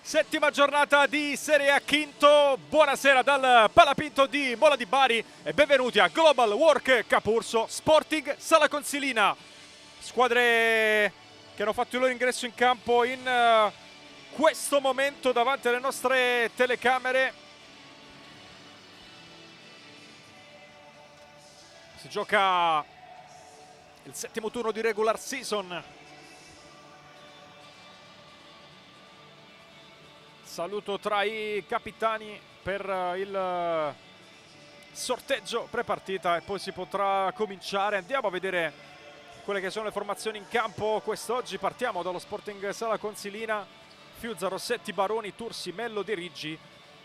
Settima giornata di Serie A Quinto. Buonasera dal Palapinto di Mola di Bari e benvenuti a Global Work Capurso Sporting Sala Consilina. Squadre che hanno fatto il loro ingresso in campo in questo momento davanti alle nostre telecamere. Si gioca il settimo turno di regular season. Saluto tra i capitani per il sorteggio prepartita e poi si potrà cominciare. Andiamo a vedere quelle che sono le formazioni in campo quest'oggi. Partiamo dallo Sporting Sala Consilina. Fiuzza, Rossetti, Baroni, Tursi, Mello, De Riggi,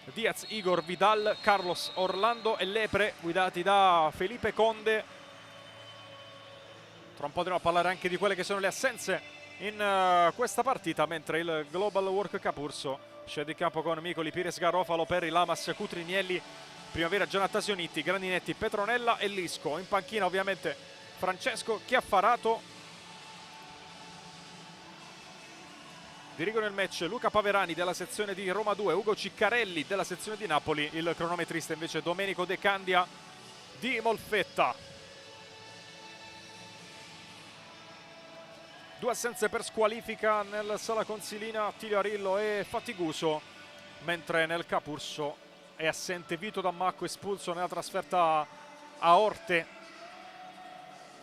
Diaz, Igor, Vidal, Carlos, Orlando e Lepre, guidati da Felipe Conde. Tra un po' andremo a parlare anche di quelle che sono le assenze in questa partita, mentre il Global Work Capurso scende in campo con Micoli, Pires, Garofalo, Perri, Lamas, Cutrinielli, Primavera, Giannattasionitti, Grandinetti, Petronella e Lisco. In panchina ovviamente Francesco Chiaffarato. Dirigono il match Luca Paverani della sezione di Roma 2, Ugo Ciccarelli della sezione di Napoli, il cronometrista invece Domenico De Candia di Molfetta. Due assenze per squalifica nel Sala Consilina, Attilio Arillo e Fatiguso, mentre nel Capurso è assente Vito Dammacco, espulso nella trasferta a Orte,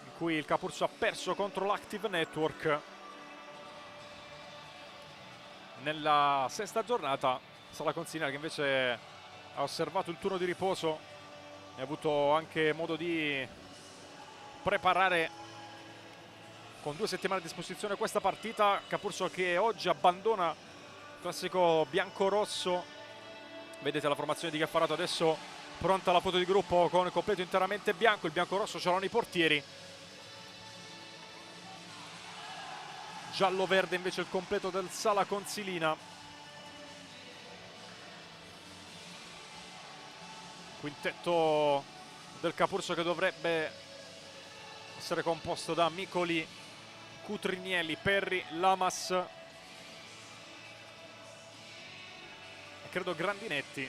in cui il Capurso ha perso contro l'Active Network. Nella sesta giornata, Sala Consilina che invece ha osservato il turno di riposo e ha avuto anche modo di preparare con 2 settimane a disposizione questa partita. Capurso che oggi abbandona il classico bianco-rosso. Vedete la formazione di Chiaffarato adesso, pronta la foto di gruppo con il completo interamente bianco. Il bianco-rosso ce l'hanno i portieri. Giallo-verde invece il completo del Sala Consilina. Quintetto del Capurso che dovrebbe essere composto da Micoli, Cutrinielli, Perri, Lamas e credo Grandinetti.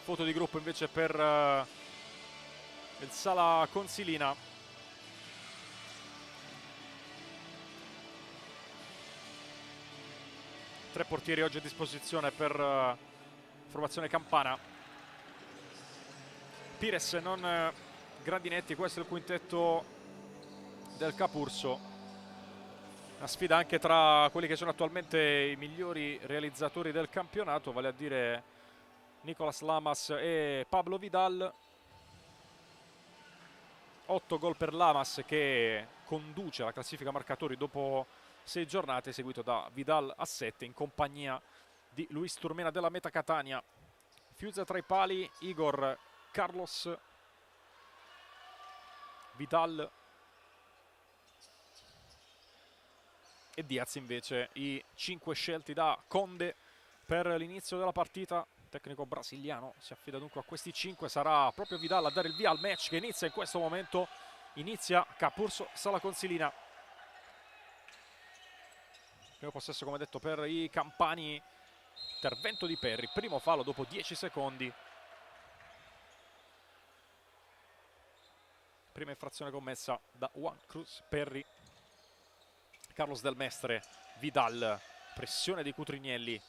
Foto di gruppo invece per il Sala Consilina. Tre portieri oggi a disposizione per formazione campana. Pires, non Grandinetti, questo è il quintetto del Capurso. Una sfida anche tra quelli che sono attualmente i migliori realizzatori del campionato, vale a dire Nicolas Lamas e Pablo Vidal. 8 gol per Lamas che conduce la classifica marcatori dopo 6 giornate, seguito da Vidal a 7 in compagnia di Luis Turmena della Meta Catania. Fiuzza tra i pali, Igor, Carlos, Vidal e Diaz invece i 5 scelti da Conde per l'inizio della partita. Il tecnico brasiliano si affida dunque a questi 5. Sarà proprio Vidal a dare il via al match che inizia in questo momento. Inizia Capurso Sala Consilina. Primo possesso come detto per i campani. Intervento di Perri, primo fallo dopo 10 secondi. Prima infrazione commessa da Juan Cruz Perri. Carlos Del Mestre, Vidal, pressione di Cutrinielli,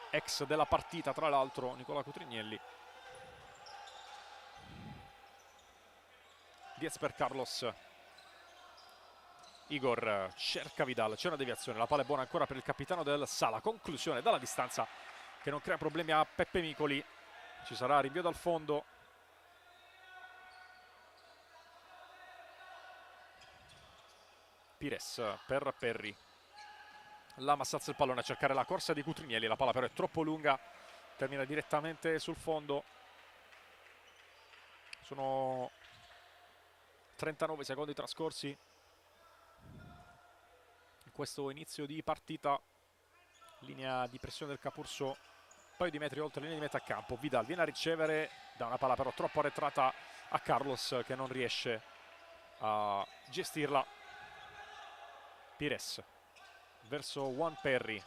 ex della partita tra l'altro Nicola Cutrinielli. Diaz per Carlos, Igor cerca Vidal, c'è una deviazione, la palla è buona ancora per il capitano del Sala. Conclusione dalla distanza che non crea problemi a Peppe Micoli. Ci sarà rinvio dal fondo. Pires per Perri. Lamas alza il pallone a cercare la corsa di Cutrinielli, la palla però è troppo lunga, termina direttamente sul fondo. Sono 39 secondi trascorsi in questo inizio di partita. Linea di pressione del Capurso, un paio di metri oltre la linea di metà campo. Vidal viene a ricevere da una palla però troppo arretrata a Carlos che non riesce a gestirla. Pires verso Juan Perry.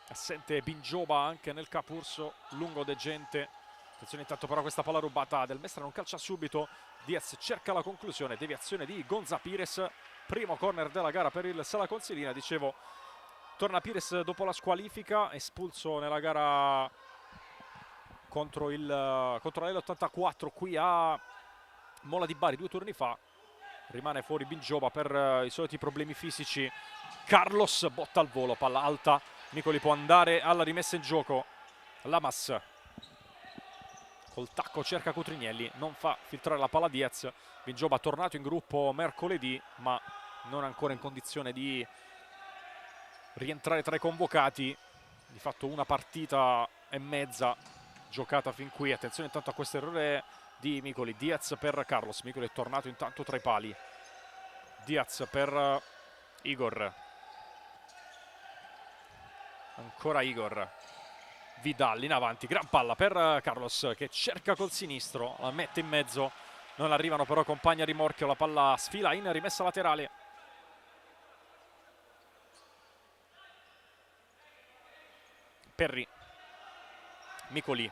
Assente Binjoba anche nel Capurso, lungo degente. Attenzione intanto però a questa palla rubata del Mestre, non calcia subito. Diaz cerca la conclusione, deviazione di Gonza Pires. Primo corner della gara per il Sala Consilina. Dicevo, torna Pires dopo la squalifica, espulso nella gara contro la L84 qui a Mola di Bari 2 turni fa. Rimane fuori Binjoba per i soliti problemi fisici. Carlos botta al volo, palla alta. Micoli può andare alla rimessa in gioco. Lamas col tacco cerca Cutrinielli, non fa filtrare la palla Diaz. Binjoba tornato in gruppo mercoledì, ma non ancora in condizione di rientrare tra i convocati. Di fatto una partita e mezza giocata fin qui. Attenzione intanto a questo errore di Micoli. Diaz per Carlos. Micoli è tornato intanto tra i pali. Diaz per Igor. Ancora Igor. Vidal in avanti, gran palla per Carlos che cerca col sinistro, la mette in mezzo, non arrivano però compagni a rimorchio, la palla sfila in rimessa laterale. Perry, Micoli,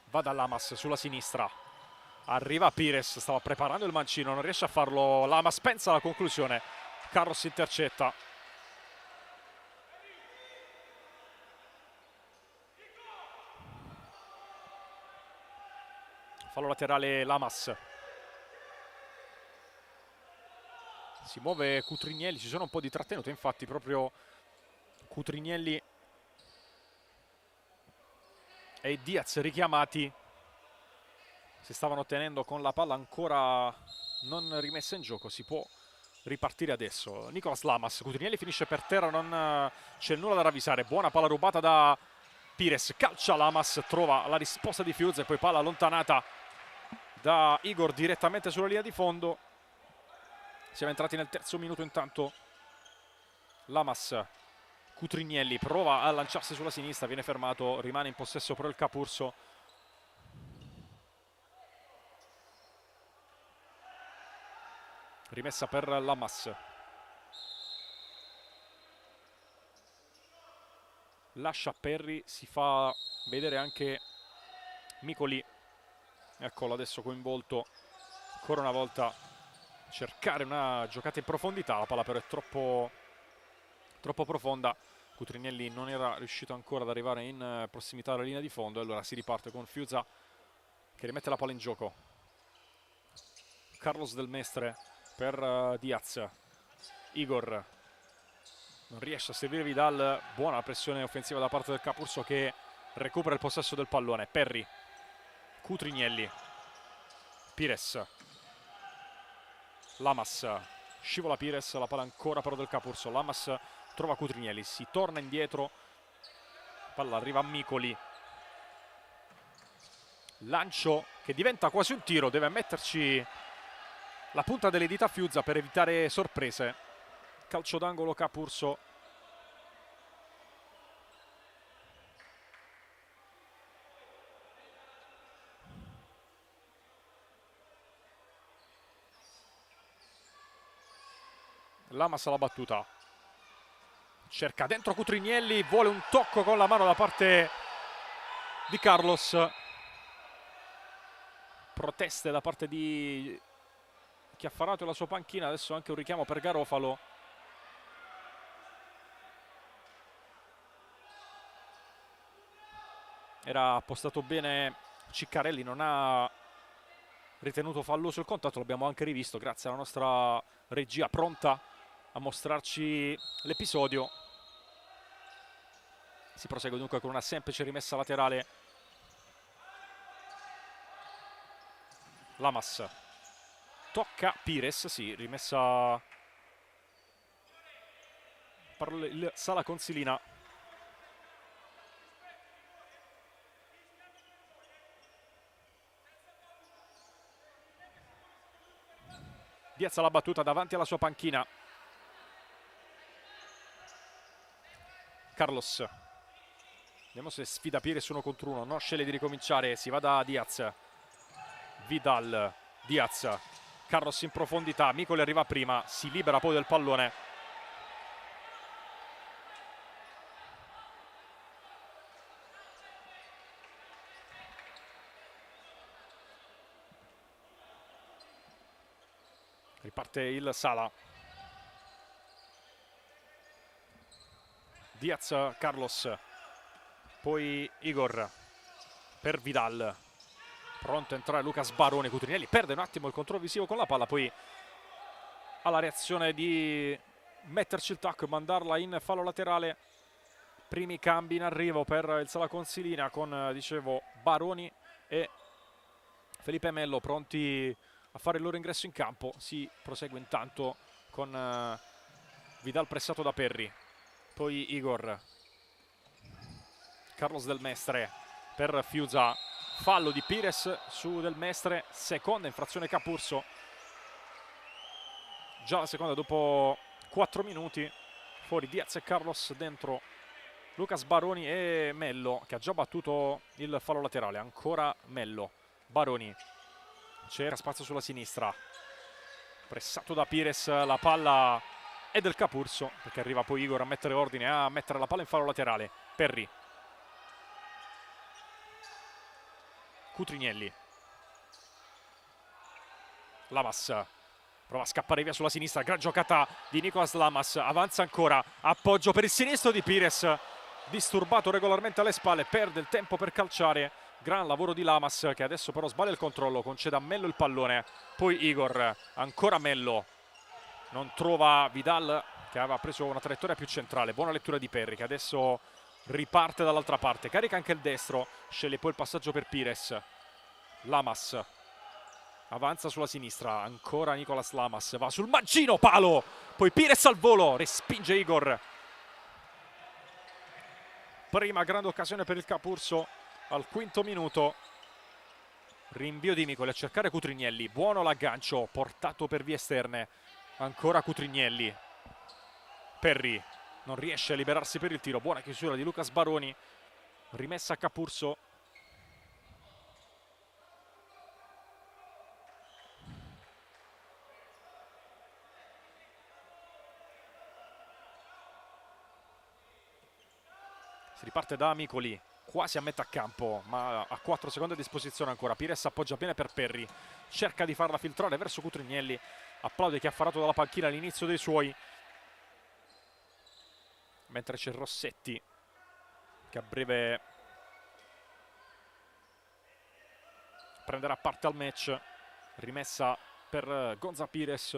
va da Lamas sulla sinistra, arriva Pires, stava preparando il mancino, non riesce a farlo Lamas, pensa alla conclusione, Carlos intercetta. Fallo laterale Lamas. Si muove Cutrinielli, ci sono un po' di trattenute, infatti proprio Cutrinielli e Diaz richiamati si stavano tenendo con la palla ancora non rimessa in gioco. Si può ripartire adesso. Nicolas Lamas, Cutrinielli finisce per terra, non c'è nulla da ravvisare. Buona palla rubata da Pires, calcia Lamas, trova la risposta di Fiuza e poi palla allontanata da Igor direttamente sulla linea di fondo. Siamo entrati nel terzo minuto intanto. Lamas, Cutrinielli prova a lanciarsi sulla sinistra, viene fermato, rimane in possesso però il Capurso. Rimessa per Lamas. Lascia Perry, si fa vedere anche Micoli. Eccolo adesso coinvolto ancora una volta, cercare una giocata in profondità, la palla però è troppo profonda. Cutrinielli non era riuscito ancora ad arrivare in prossimità della linea di fondo e allora si riparte con Fiuza che rimette la palla in gioco. Carlos Del Mestre per Diaz. Igor non riesce a servire Vidal, buona pressione offensiva da parte del Capurso che recupera il possesso del pallone. Perry, Cutrinielli, Pires, Lamas, scivola Pires, la palla ancora però del Capurso. Lamas trova Cutrinielli, si torna indietro, palla arriva a Micoli, lancio che diventa quasi un tiro, deve metterci la punta delle dita a Fiuza per evitare sorprese. Calcio d'angolo Capurso. Lamas alla battuta, cerca dentro Cutrinielli, vuole un tocco con la mano da parte di Carlos. Proteste da parte di Chiaffarato e la sua panchina, adesso anche un richiamo per Garofalo. Era appostato bene Ciccarelli, non ha ritenuto falloso il contatto, l'abbiamo anche rivisto grazie alla nostra regia pronta a mostrarci l'episodio. Si prosegue dunque con una semplice rimessa laterale. Lamas tocca Pires, sì, rimessa per il Sala Consilina. Diaz la battuta davanti alla sua panchina. Carlos, vediamo se sfida Pires 1 contro 1, no, sceglie di ricominciare, si va da Diaz. Vidal, Diaz, Carlos in profondità, Micoli arriva prima, si libera poi del pallone. Riparte il Sala. Diaz, Carlos, poi Igor per Vidal, pronto a entrare Lucas Baroni. Cutrinelli perde un attimo il controllo visivo con la palla, poi ha la reazione di metterci il tacco e mandarla in fallo laterale. Primi cambi in arrivo per il Sala Consilina con, dicevo, Baroni e Felipe Mello pronti a fare il loro ingresso in campo. Si prosegue intanto con Vidal pressato da Perri, poi Igor, Carlos Del Mestre per Fiuza, fallo di Pires su Del Mestre, seconda infrazione Capurso, già la seconda dopo 4 minuti. Fuori Diaz e Carlos, dentro Lucas Baroni e Mello che ha già battuto il fallo laterale. Ancora Mello, Baroni, c'era spazio sulla sinistra, pressato da Pires, la palla è del Capurso perché arriva poi Igor a mettere ordine, a mettere la palla in fallo laterale. Perri, Cutrinelli, Lamas prova a scappare via sulla sinistra, gran giocata di Nicolas Lamas, avanza ancora, appoggio per il sinistro di Pires, disturbato regolarmente alle spalle, perde il tempo per calciare. Gran lavoro di Lamas che adesso però sbaglia il controllo, concede a Mello il pallone, poi Igor, ancora Mello, non trova Vidal che aveva preso una traiettoria più centrale. Buona lettura di Perri che adesso riparte dall'altra parte, carica anche il destro, sceglie poi il passaggio per Pires. Lamas avanza sulla sinistra, ancora Nicolas Lamas, va sul mancino, palo, poi Pires al volo, respinge Igor. Prima grande occasione per il Capurso al 5° minuto. Rinvio di Micoli a cercare Cutrinelli, buono l'aggancio, portato per vie esterne, ancora Cutrinelli. Perri non riesce a liberarsi per il tiro, buona chiusura di Lucas Baroni, rimessa a Capurso. Si riparte da Micoli, quasi a metà campo, ma a 4 secondi a disposizione ancora. Pires appoggia bene per Perri, cerca di farla filtrare verso Cutrinelli, applaude chi ha farato dalla panchina all'inizio dei suoi. Mentre c'è Rossetti che a breve prenderà parte al match. Rimessa per Gonza Pires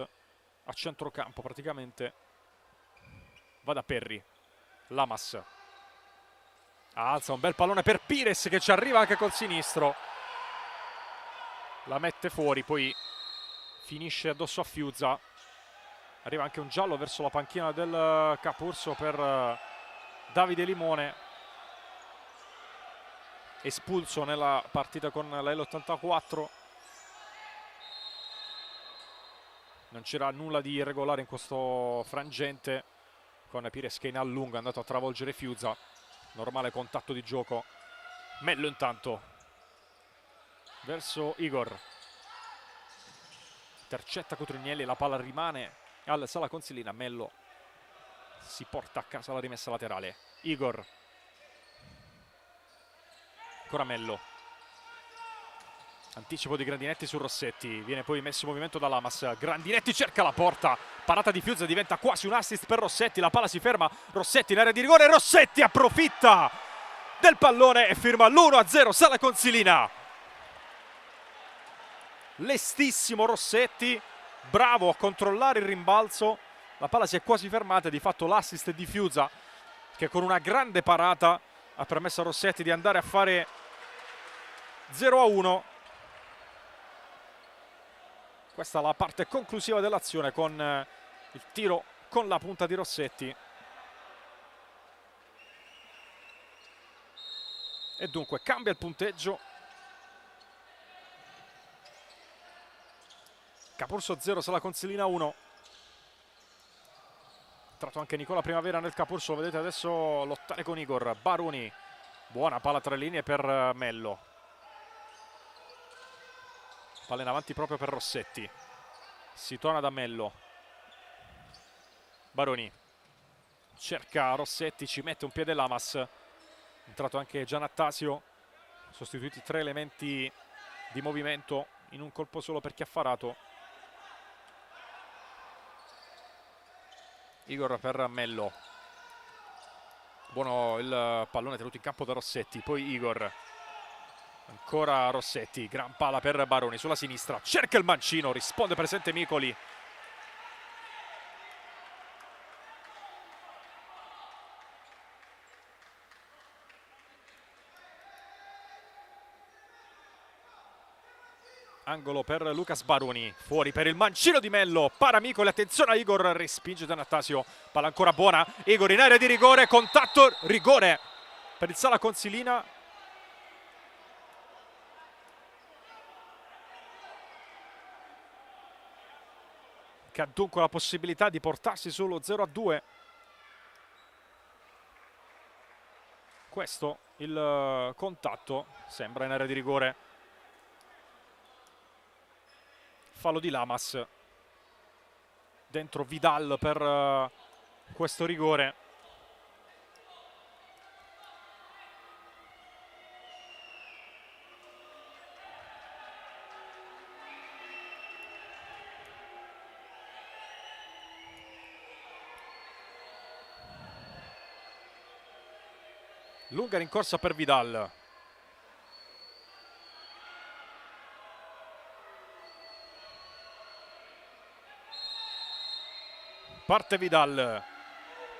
a centrocampo praticamente. Va da Perri, Lamas alza un bel pallone per Pires che ci arriva anche col sinistro, la mette fuori, poi finisce addosso a Fiuza. Arriva anche un giallo verso la panchina del Capurso per Davide Limone, espulso nella partita con la L84. Non c'era nulla di irregolare in questo frangente, con Pires che in a lungo è andato a travolgere Fiuza. Normale contatto di gioco. Mello intanto verso Igor, intercetta Cutrinelli, la palla rimane al Sala Consilina. Mello si porta a casa la rimessa laterale. Igor, ancora Mello, anticipo di Grandinetti su Rossetti, viene poi messo in movimento da Lamas. Grandinetti cerca la porta, parata di Fiuza, diventa quasi un assist per Rossetti, la palla si ferma, Rossetti in area di rigore, Rossetti approfitta del pallone e firma l'1-0 Sala Consilina. Lestissimo Rossetti, bravo a controllare il rimbalzo, la palla si è quasi fermata, di fatto l'assist di Fiuza che con una grande parata ha permesso a Rossetti di andare a fare 0-1. Questa è la parte conclusiva dell'azione con il tiro con la punta di Rossetti. E dunque cambia il punteggio. Capurso 0, Sala Consilina 1. Entrato anche Nicola Primavera nel Capurso, lo vedete adesso lottare con Igor. Baroni, buona palla tra le linee per Mello. Palla in avanti proprio per Rossetti. Si torna da Mello. Baroni cerca Rossetti, ci mette un piede Lamas. È entrato anche Giannattasio. Sostituiti 3 elementi di movimento in un colpo solo per Chiaffarato. Igor per Mello. Buono il pallone tenuto in campo da Rossetti. Poi Igor. Ancora Rossetti. Gran palla per Baroni sulla sinistra. Cerca il mancino. Risponde presente Micoli. Angolo per Lucas Baroni, fuori per il mancino di Mello, para Micoli, attenzione a Igor, respinge Giannattasio, palla ancora buona, Igor in area di rigore, contatto, rigore per il Sala Consilina. Che ha dunque la possibilità di portarsi solo 0-2. Questo il contatto, sembra in area di rigore. Fallo di Lamas, dentro Vidal per questo rigore. Lunga rincorsa per Vidal. Parte Vidal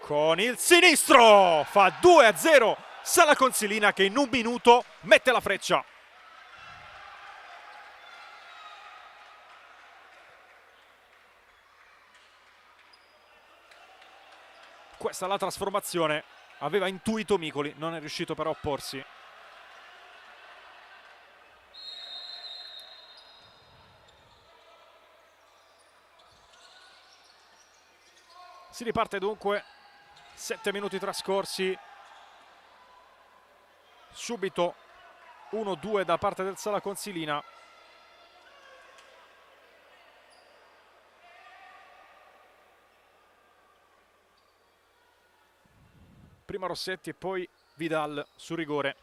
con il sinistro, fa 2-0 Sala Consilina che in un minuto mette la freccia. Questa è la trasformazione, aveva intuito Micoli, non è riuscito però a opporsi. Si riparte dunque, 7 minuti trascorsi, subito 1-2 da parte del Sala Consilina. Prima Rossetti e poi Vidal su rigore.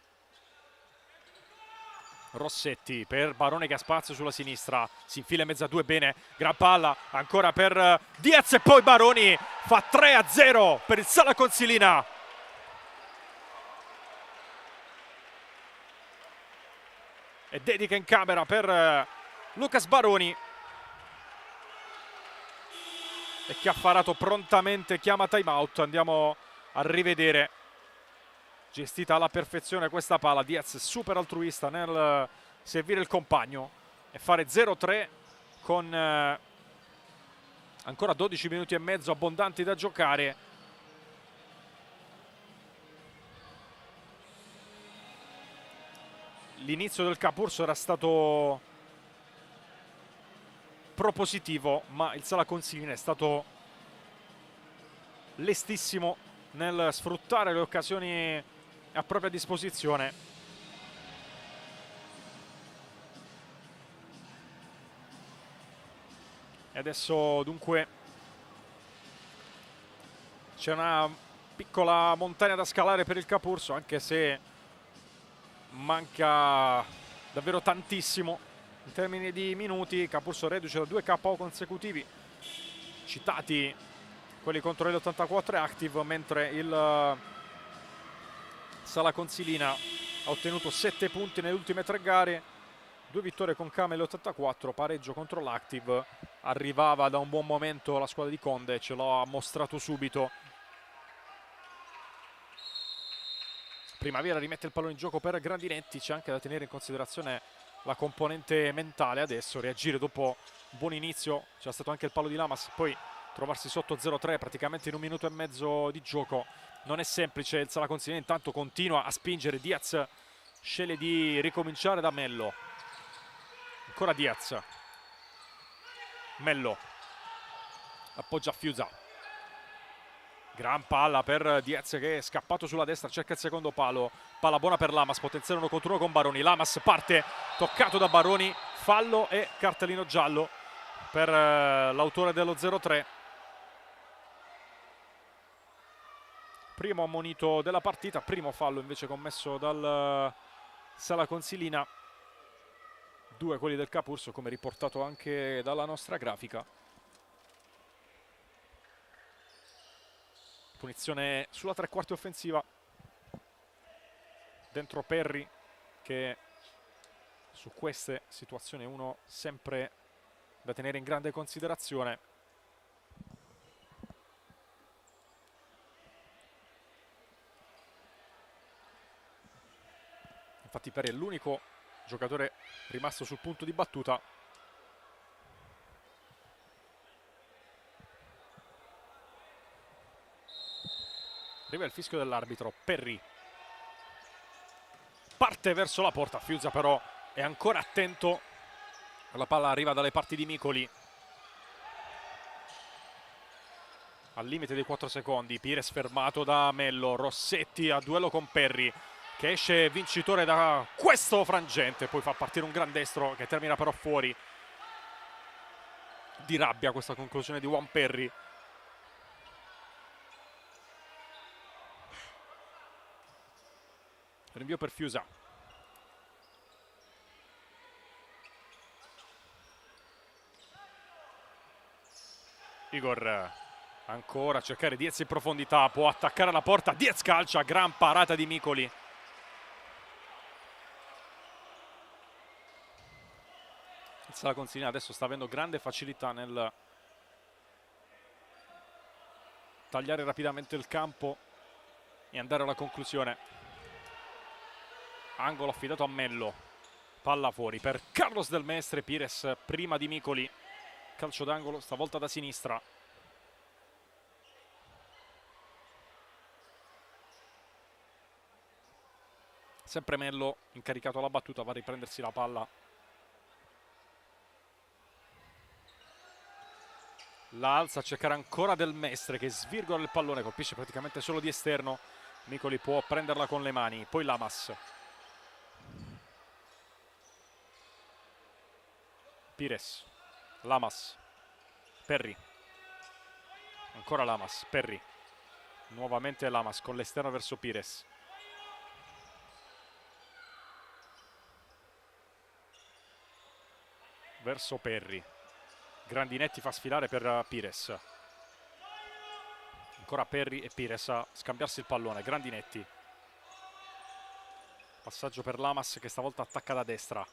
Rossetti per Barone che ha spazio sulla sinistra, si infila in mezzo a due, bene, gran palla ancora per Diaz e poi Baroni fa 3-0 per il Sala Consilina. E dedica in camera per Lucas Baroni. E Chiaffarato prontamente chiama time out, andiamo a rivedere. Gestita alla perfezione questa palla, Diaz super altruista nel servire il compagno e fare 0-3 con ancora 12 minuti e mezzo abbondanti da giocare. L'inizio del Capurso era stato propositivo, ma il Sala Consilina è stato lestissimo nel sfruttare le occasioni a propria disposizione. E adesso dunque c'è una piccola montagna da scalare per il Capurso, anche se manca davvero tantissimo in termini di minuti. Capurso reduce da 2 KO consecutivi, citati quelli contro l'84 e Active, mentre il Sala Consilina ha ottenuto 7 punti nelle ultime 3 gare, 2 vittorie con Camel 84, pareggio contro l'Active. Arrivava da un buon momento la squadra di Conde, ce l'ha mostrato subito. Primavera rimette il pallone in gioco per Grandinetti, c'è anche da tenere in considerazione la componente mentale adesso, reagire dopo un buon inizio, c'è stato anche il palo di Lamas, poi trovarsi sotto 0-3 praticamente in un minuto e mezzo di gioco non è semplice. Il Sala Consilina intanto continua a spingere, Diaz sceglie di ricominciare da Mello, ancora Diaz, Mello appoggia Fiusa, gran palla per Diaz che è scappato sulla destra, cerca il secondo palo, palla buona per Lamas, potenziale 1 contro 1 con Baroni, Lamas parte, toccato da Baroni, fallo e cartellino giallo per l'autore dello 0-3. Primo ammonito della partita, primo fallo invece commesso dal Sala Consilina. 2 quelli del Capurso, come riportato anche dalla nostra grafica. Punizione sulla tre quarti offensiva. Dentro Perry, che su queste situazioni è uno sempre da tenere in grande considerazione. Infatti Perry è l'unico giocatore rimasto sul punto di battuta. Arriva il fischio dell'arbitro. Perry parte verso la porta. Fiusa però è ancora attento. La palla arriva dalle parti di Micoli. Al limite dei 4 secondi. Pires fermato da Mello. Rossetti a duello con Perry, che esce vincitore da questo frangente. Poi fa partire un gran destro che termina però fuori. Di rabbia questa conclusione di Juan Perry. Rinvio per Fiusa. Igor ancora a cercare Diez in profondità. Può attaccare la porta. Diez calcia. Gran parata di Micoli. Il Sala Consilina adesso sta avendo grande facilità nel tagliare rapidamente il campo e andare alla conclusione. Angolo affidato a Mello. Palla fuori per Carlos Del Mestre. Pires prima di Micoli. Calcio d'angolo, stavolta da sinistra. Sempre Mello incaricato alla battuta, va a riprendersi la palla. La alza a cercare ancora Del Mestre, che svirgola il pallone, colpisce praticamente solo di esterno. Micoli può prenderla con le mani. Poi Lamas. Pires. Lamas. Perry. Ancora Lamas. Perry. Nuovamente Lamas con l'esterno verso Pires. Verso Perry. Grandinetti fa sfilare per Pires. Ancora Perry e Pires a scambiarsi il pallone. Grandinetti. Passaggio per Lamas, che stavolta attacca da destra.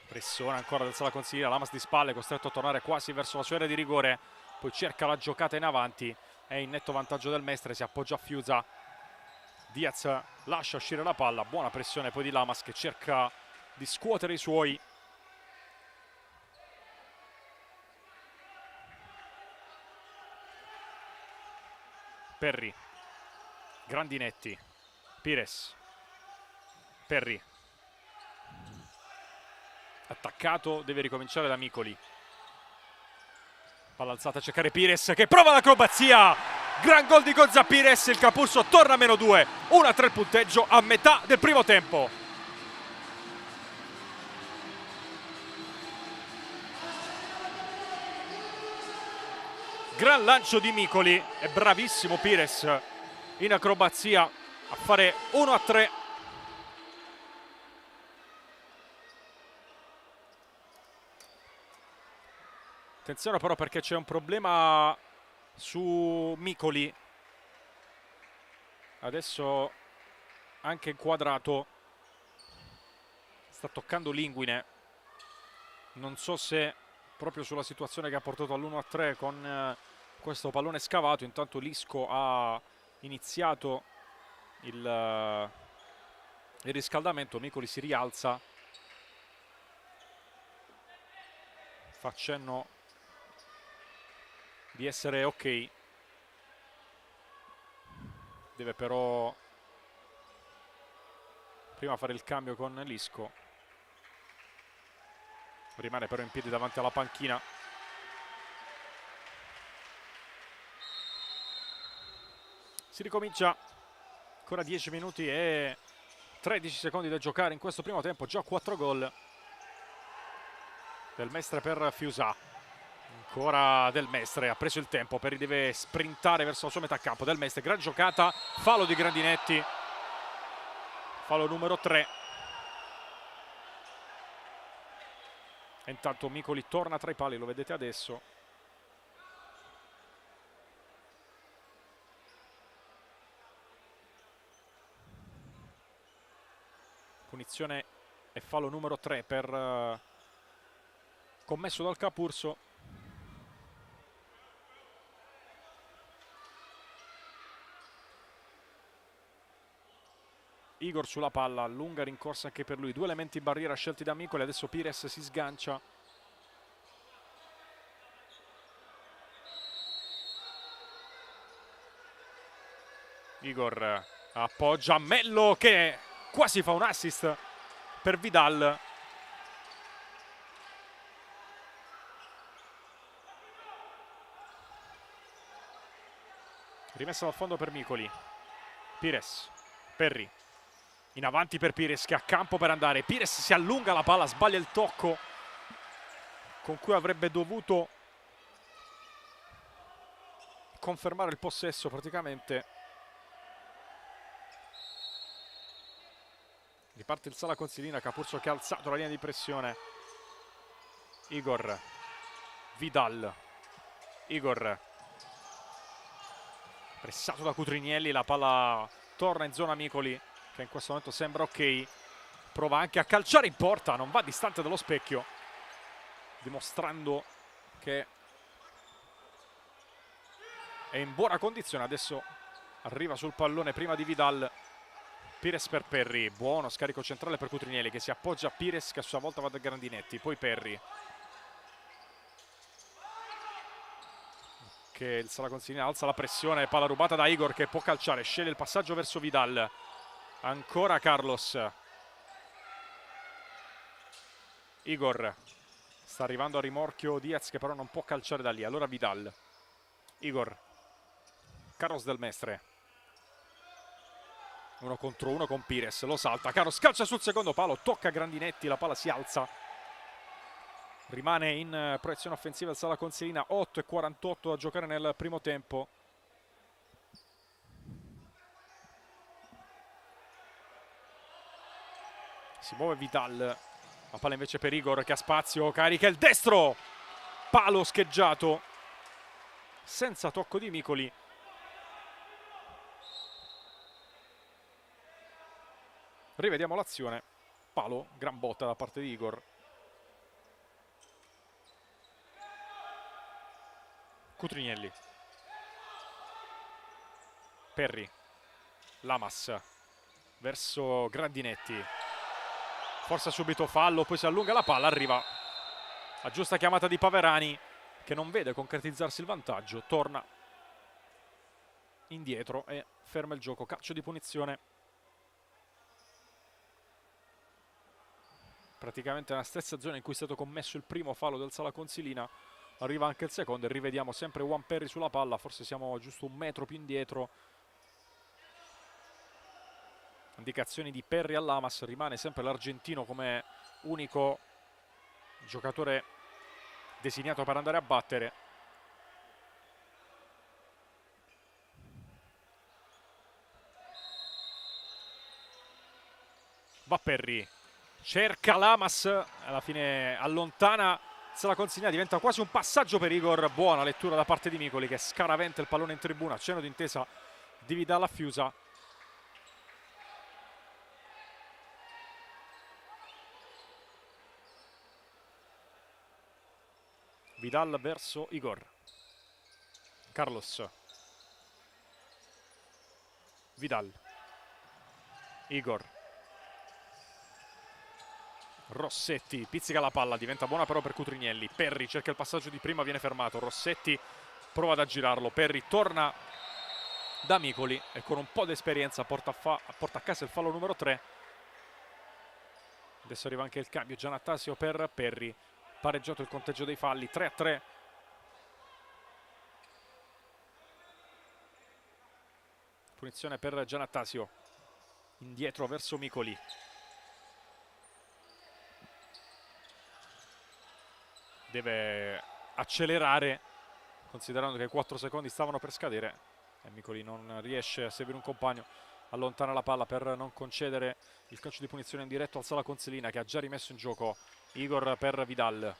Pressione ancora del Sala Consilina. Lamas di spalle, costretto a tornare quasi verso la sua area di rigore. Poi cerca la giocata in avanti. È in netto vantaggio Del Mestre. Si appoggia a Fiusa. Diaz lascia uscire la palla. Buona pressione poi di Lamas, che cerca di scuotere i suoi. Perry. Grandinetti. Pires. Perry. Attaccato, deve ricominciare da Micoli. Palla alzata a cercare Pires, che prova l'acrobazia. Gran gol di Gonza Pires. Il Capurso torna a -2. 1-3 il punteggio a metà del primo tempo. Gran lancio di Micoli. È bravissimo Pires in acrobazia a fare 1-3. Attenzione però, perché c'è un problema su Micoli. Adesso anche inquadrato. Sta toccando Linguine. Non so se proprio sulla situazione che ha portato all'1-3 con questo pallone scavato. Intanto Lisco ha iniziato il riscaldamento. Micoli si rialza. Fa accenno di essere ok. Deve però prima fare il cambio con Lisco. Rimane però in piedi davanti alla panchina. Si ricomincia. Ancora 10 minuti e 13 secondi da giocare in questo primo tempo. Già 4 gol. Del Mestre per Fiusa. Ancora Del Mestre, ha preso il tempo, Perri deve sprintare verso la sua metà campo. Del Mestre, gran giocata, fallo di Grandinetti, fallo numero 3. E intanto Micoli torna tra i pali, lo vedete adesso. Punizione e fallo numero 3 per commesso dal Capurso. Igor sulla palla, lunga rincorsa anche per lui. 2 elementi in barriera scelti da Micoli, adesso Pires si sgancia. Igor appoggia Mello che quasi fa un assist per Vidal. Rimessa dal fondo per Micoli. Pires, Perri. In avanti per Pires che ha campo per andare. Pires si allunga la palla, sbaglia il tocco con cui avrebbe dovuto confermare il possesso praticamente. Riparte il Sala Consilina, Capurso che ha alzato la linea di pressione. Igor, Vidal, Igor, pressato da Cutrinielli, la palla torna in zona Micoli che in questo momento sembra ok. Prova anche a calciare in porta, non va distante dallo specchio, dimostrando che è in buona condizione. Adesso arriva sul pallone prima di Vidal. Pires per Perri, buono scarico centrale per Cutrinielli che si appoggia a Pires che a sua volta va da Grandinetti, poi Perri che il Sala Consilina alza la pressione, palla rubata da Igor che può calciare, sceglie il passaggio verso Vidal, ancora Carlos. Igor sta arrivando a rimorchio Diaz che però non può calciare da lì, allora Vidal, Igor, Carlos Del Mestre, 1 contro 1 con Pires, lo salta, Carlos calcia sul secondo palo, tocca Grandinetti, la palla si alza. Rimane in proiezione offensiva il Sala Consilina, 8:48 da giocare nel primo tempo. Si muove Vidal, la palla invece per Igor che ha spazio, carica il destro, palo scheggiato, senza tocco di Micoli. Rivediamo l'azione, palo, gran botta da parte di Igor. Cutrinielli, Perri, Lamas verso Grandinetti, forse subito fallo, poi si allunga la palla, arriva la giusta chiamata di Paverani che non vede concretizzarsi il vantaggio, torna indietro e ferma il gioco. Calcio di punizione, praticamente nella stessa zona in cui è stato commesso il primo fallo del Sala Consilina. Arriva anche il secondo e rivediamo sempre Juan Perri sulla palla, forse siamo giusto 1 metro più indietro. Indicazioni di Perri a Lamas, rimane sempre l'argentino come unico giocatore designato per andare a battere. Va Perri, cerca Lamas, alla fine allontana, se la consegna, diventa quasi un passaggio per Igor. Buona lettura da parte di Micoli che scaraventa il pallone in tribuna, cenno d'intesa di Vidal a Fiusa. Vidal verso Igor, Carlos, Vidal, Igor, Rossetti, pizzica la palla, diventa buona però per Cutrinielli. Perri cerca il passaggio di prima, viene fermato. Rossetti prova ad aggirarlo. Perri torna da Micoli e con un po' di esperienza porta a casa il fallo numero 3. Adesso arriva anche il cambio. Gianattasio per Perri. Pareggiato il conteggio dei falli, 3-3. Punizione per Gianattasio. Indietro verso Micoli. Deve accelerare, considerando che i 4 secondi stavano per scadere, e Micoli non riesce a seguire un compagno, allontana la palla per non concedere il calcio di punizione in diretto al Sala Consilina, che ha già rimesso in gioco Igor per Vidal.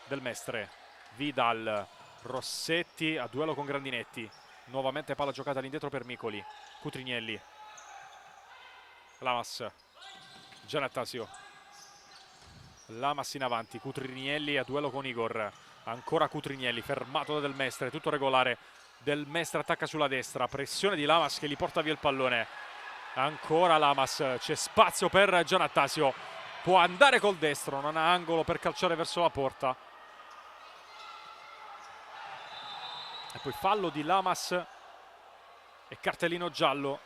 Del Mestre, Vidal, Rossetti a duello con Grandinetti, nuovamente palla giocata all'indietro per Micoli, Cutrinielli, Lamas, Giannattasio, Lamas in avanti, Cutrinielli a duello con Igor, ancora Cutrinielli, fermato da Del Mestre, tutto regolare. Del Mestre attacca sulla destra, pressione di Lamas che gli porta via il pallone, ancora Lamas, c'è spazio per Giannattasio, può andare col destro, non ha angolo per calciare verso la porta. E poi fallo di Lamas e cartellino giallo.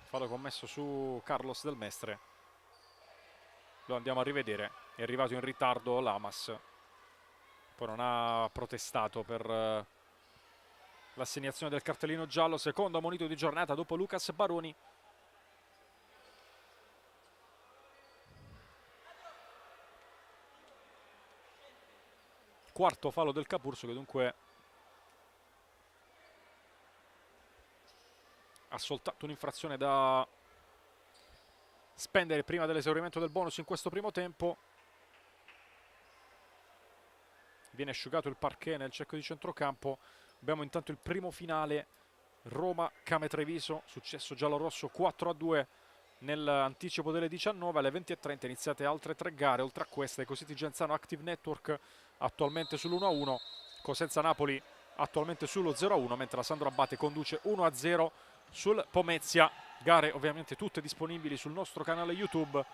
Fallo commesso su Carlos Del Mestre. Lo andiamo a rivedere. È arrivato in ritardo Lamas. Poi non ha protestato per l'assegnazione del cartellino giallo. Secondo ammonito di giornata dopo Lucas Baroni. Quarto fallo del Capurso, che dunque ha soltanto un'infrazione da spendere prima dell'esaurimento del bonus in questo primo tempo. Viene asciugato il parquet nel cerchio di centrocampo. Abbiamo intanto il primo finale Roma-Came Treviso, successo giallorosso 4-2 nell'anticipo delle 19. Alle 20:30 iniziate altre 3 gare oltre a queste. Cosenza Genzano Active Network attualmente sull'1-1, Cosenza Napoli attualmente sullo 0-1, mentre la Sandro Abate conduce 1-0 sul Pomezia. Gare ovviamente tutte disponibili sul nostro canale YouTube.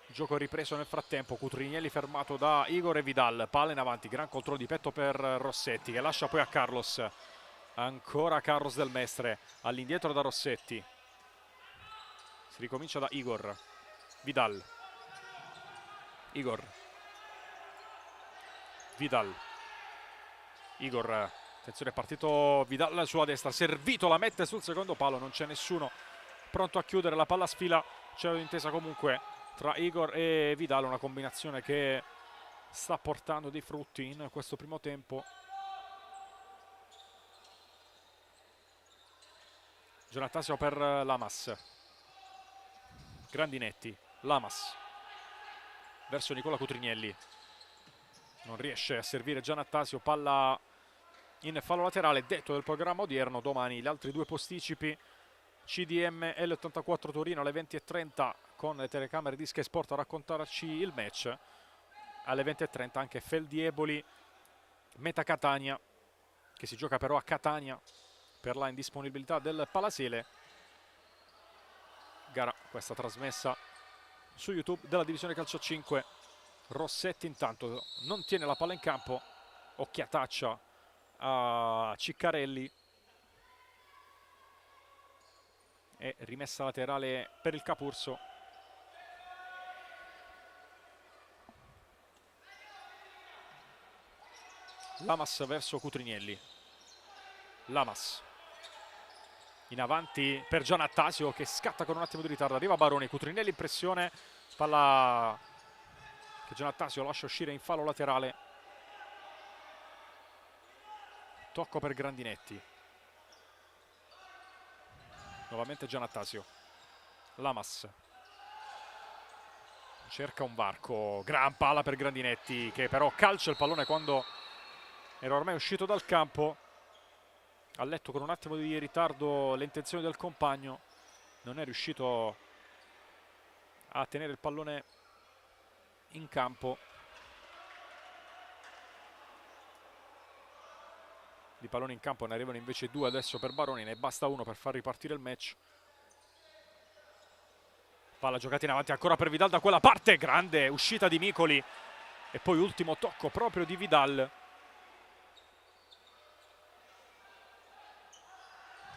Gioco ripreso nel frattempo, Cutrinielli fermato da Igor e Vidal, palla in avanti, gran controllo di petto per Rossetti che lascia poi a Carlos, ancora Carlos Del Mestre, all'indietro da Rossetti, si ricomincia da Igor, Vidal, Igor, Vidal, Igor, attenzione, è partito Vidal sulla destra, servito, la mette sul secondo palo, non c'è nessuno pronto a chiudere, la palla sfila, c'è un'intesa comunque tra Igor e Vidal, una combinazione che sta portando dei frutti in questo primo tempo. Giannattasio per Lamas, Grandinetti, Lamas verso Nicola Cutrinielli, non riesce a servire Giannattasio, palla in fallo laterale, detto del programma odierno. Domani gli altri 2 posticipi, CDM L84 Torino alle 20:30 con le telecamere di Sky Sport a raccontarci il match. Alle 20:30 anche Feldieboli Meta Catania, che si gioca però a Catania per la indisponibilità del Palasele. Gara questa trasmessa su YouTube della divisione calcio 5. Rossetti intanto non tiene la palla in campo, occhiataccia a Ciccarelli e rimessa laterale per il Capurso. Lamas verso Cutrinielli, Lamas in avanti per Giannattasio che scatta con un attimo di ritardo, arriva Baroni, Cutrinielli in pressione, palla che Giannattasio lascia uscire in fallo laterale, tocco per Grandinetti, nuovamente Giannattasio, Lamas cerca un varco, gran palla per Grandinetti che però calcia il pallone quando era ormai uscito dal campo, ha letto con un attimo di ritardo le intenzioni del compagno, non è riuscito a tenere il pallone in campo. Di palloni in campo ne arrivano invece 2 adesso per Baroni, ne basta 1 per far ripartire il match. Palla giocata in avanti ancora per Vidal da quella parte, grande uscita di Micoli e poi ultimo tocco proprio di Vidal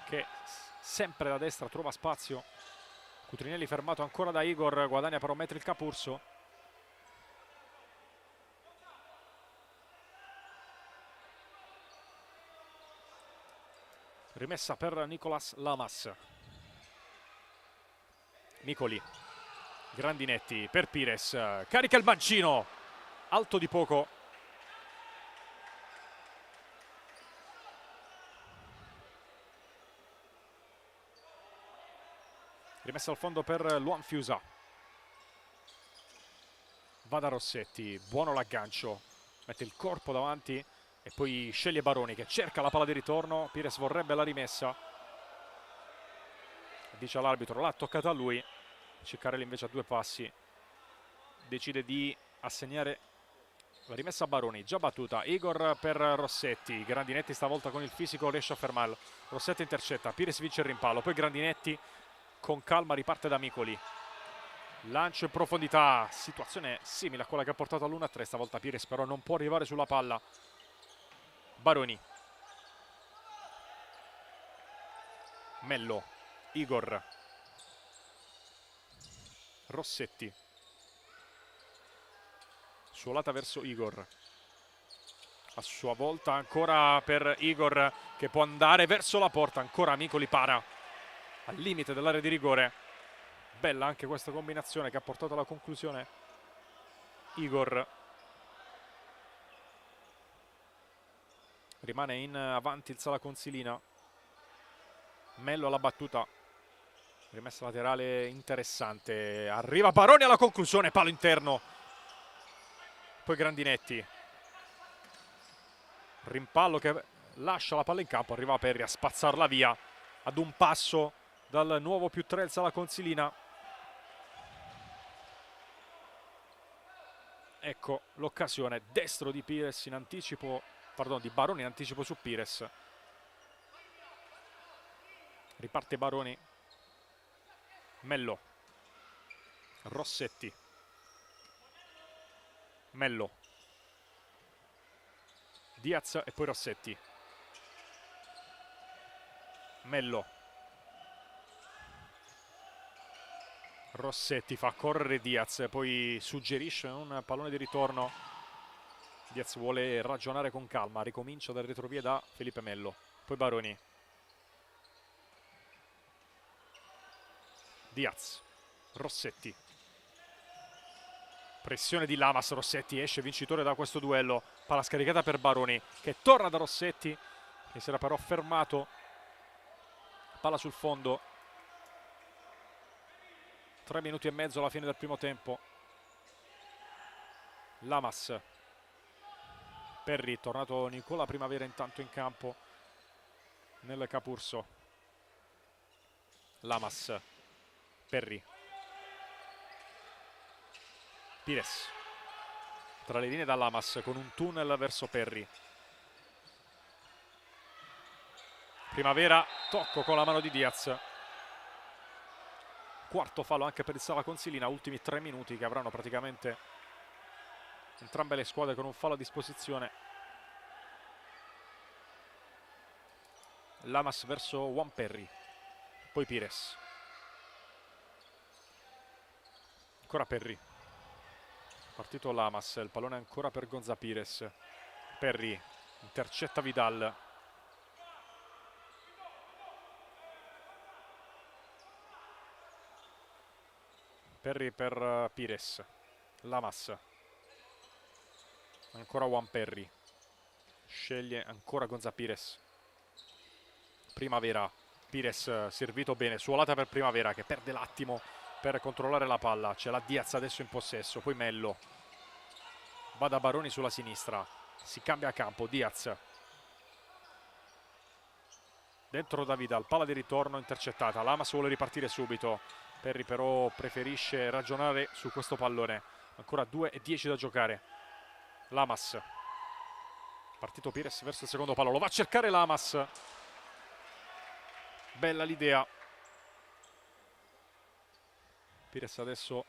che sempre da destra trova spazio. Cutrinielli fermato ancora da Igor, guadagna però metri il Capurso. Rimessa per Nicolas Lamas. Micoli Grandinetti per Pires, carica il mancino, alto di poco. Rimessa al fondo per Luan Fiusa. Va da Rossetti, buono l'aggancio, mette il corpo davanti e poi sceglie Baroni che cerca la palla di ritorno. Pires vorrebbe la rimessa, dice all'arbitro l'ha toccata a lui. Ciccarelli invece a 2 passi decide di assegnare la rimessa a Baroni, già battuta. Igor per Rossetti, Grandinetti stavolta con il fisico riesce a fermarlo. Rossetti intercetta, Pires vince il rimpallo, poi Grandinetti con calma riparte da Micoli. Lancio in profondità, situazione simile a quella che ha portato all'1-3, stavolta Pires però non può arrivare sulla palla. Baroni. Mello, Igor. Rossetti. Suolata verso Igor. A sua volta ancora per Igor che può andare verso la porta, ancora Micoli para al limite dell'area di rigore. Bella anche questa combinazione che ha portato alla conclusione Igor. Rimane in avanti il Sala Consilina. Mello alla battuta. Rimessa laterale interessante. Arriva Baroni alla conclusione, palo interno. Poi Grandinetti. Rimpallo che lascia la palla in campo. Arriva Perri a spazzarla via ad un passo dal nuovo +3 il Sala Consilina. Ecco l'occasione, destro di Pires in anticipo, pardon, di Baroni in anticipo su Pires. Riparte Baroni. Mello. Rossetti. Mello. Diaz e poi Rossetti. Mello. Rossetti fa correre Diaz, poi suggerisce un pallone di ritorno. Diaz vuole ragionare con calma, ricomincia dal retrovia da Felipe Mello. Poi Baroni. Diaz. Rossetti. Pressione di Lamas, Rossetti esce vincitore da questo duello. Palla scaricata per Baroni che torna da Rossetti, che si era però fermato. Palla sul fondo. 3 minuti e mezzo alla fine del primo tempo. Lamas. Perri, tornato Nicola Primavera intanto in campo nel Capurso. Lamas. Perri. Pires. Tra le linee da Lamas con un tunnel verso Perri. Primavera, tocco con la mano di Diaz. Quarto fallo anche per il Sala Consilina, ultimi 3 minuti che avranno praticamente entrambe le squadre con un fallo a disposizione. Lamas verso Juan Perri, poi Pires. Ancora Perri. Partito Lamas, il pallone ancora per Gonza Pires. Perri intercetta Vidal. Perri per Pires. Lamas. Ancora Juan Perri. Sceglie ancora Gonza Pires. Primavera. Pires servito bene. Suolata per Primavera che perde l'attimo per controllare la palla. C'è la Diaz adesso in possesso. Poi Mello. Va da Baroni sulla sinistra. Si cambia a campo. Diaz. Dentro da Vidal. Palla di ritorno intercettata. Lamas vuole ripartire subito. Perri però preferisce ragionare su questo pallone. Ancora 2:10 da giocare. Lamas. Partito Pires verso il secondo palo. Lo va a cercare Lamas. Bella l'idea. Pires adesso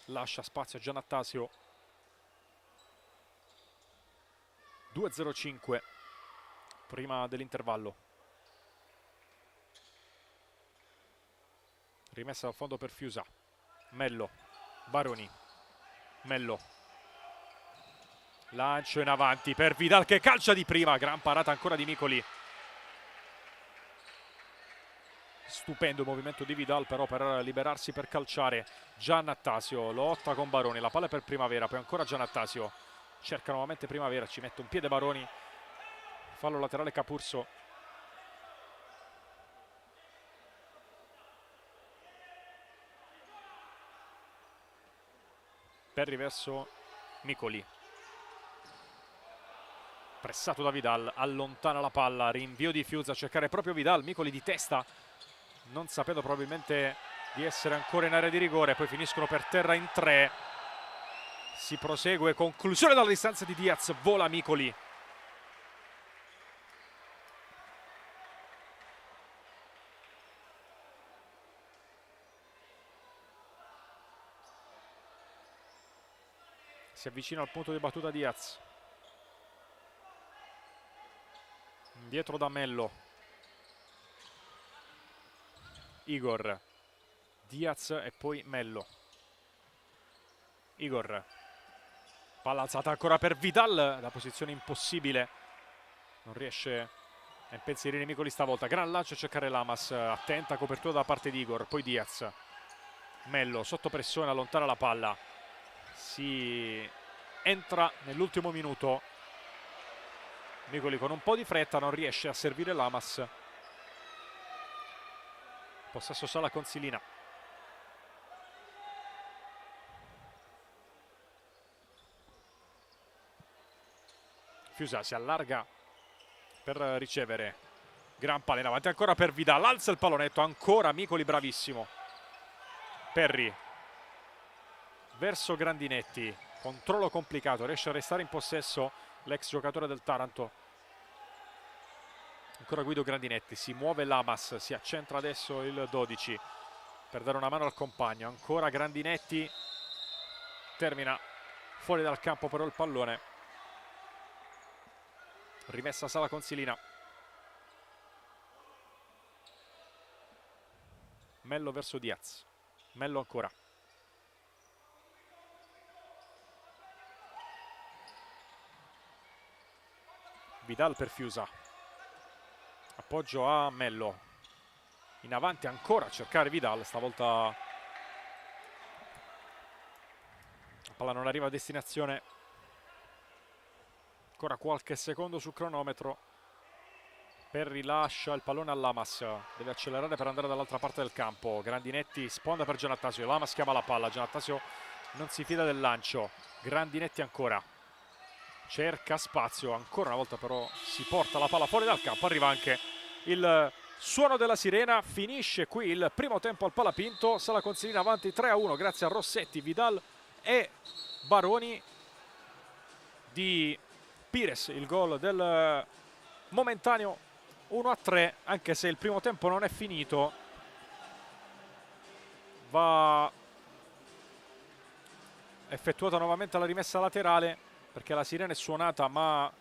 lascia spazio a Giannattasio. 2:05 prima dell'intervallo. Rimessa al fondo per Fiusa. Mello. Baroni. Mello. Lancio in avanti per Vidal che calcia di prima. Gran parata ancora di Micoli. Stupendo il movimento di Vidal però per liberarsi, per calciare. Giannattasio lotta con Baroni, la palla è per Primavera, poi ancora Giannattasio, cerca nuovamente Primavera, ci mette un piede Baroni, fallo laterale Capurso. Perri verso Micoli, pressato da Vidal, allontana la palla, rinvio di Fiuza a cercare proprio Vidal, Micoli di testa, non sapendo probabilmente di essere ancora in area di rigore, poi finiscono per terra in 3, si prosegue, conclusione dalla distanza di Diaz, vola Micoli. Si avvicina al punto di battuta Diaz, indietro da Mello, Igor, Diaz e poi Mello. Igor, palla alzata ancora per Vidal, da posizione impossibile, non riesce a impensierire Micoli stavolta, gran lancio a cercare Lamas, attenta copertura da parte di Igor, poi Diaz, Mello sotto pressione, allontana la palla, si entra nell'ultimo minuto, Micoli con un po' di fretta non riesce a servire Lamas, possesso Sala Consilina. Fiusa si allarga per ricevere, gran palla in avanti ancora per Vidal, alza il pallonetto, ancora Micoli bravissimo, Perri verso Grandinetti, controllo complicato, riesce a restare in possesso l'ex giocatore del Taranto, ancora Guido Grandinetti, si muove Lamas, si accentra adesso il 12 per dare una mano al compagno, ancora Grandinetti, termina fuori dal campo però il pallone, rimessa Sala Consilina. Mello verso Diaz, Mello ancora, Vidal per Fiusa, appoggio a Mello, in avanti ancora a cercare Vidal, stavolta la palla non arriva a destinazione, ancora qualche secondo sul cronometro, Perri lascia il pallone a Lamas, deve accelerare per andare dall'altra parte del campo, Grandinetti sponda per Giannattasio, Lamas chiama la palla, Giannattasio non si fida del lancio, Grandinetti ancora, cerca spazio, ancora una volta però si porta la palla fuori dal campo, arriva anche il suono della sirena, finisce qui il primo tempo al Palapinto, Sala Consilina avanti 3-1 grazie a Rossetti, Vidal e Baroni, di Pires il gol del momentaneo 1-3, anche se il primo tempo non è finito, va effettuata nuovamente la rimessa laterale perché la sirena è suonata ma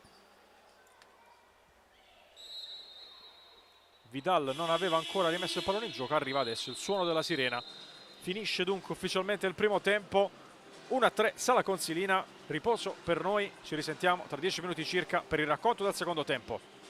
Vidal non aveva ancora rimesso il pallone in gioco, arriva adesso il suono della sirena, finisce dunque ufficialmente il primo tempo, 1-3 Sala Consilina, riposo per noi, ci risentiamo tra 10 minuti circa per il racconto del secondo tempo.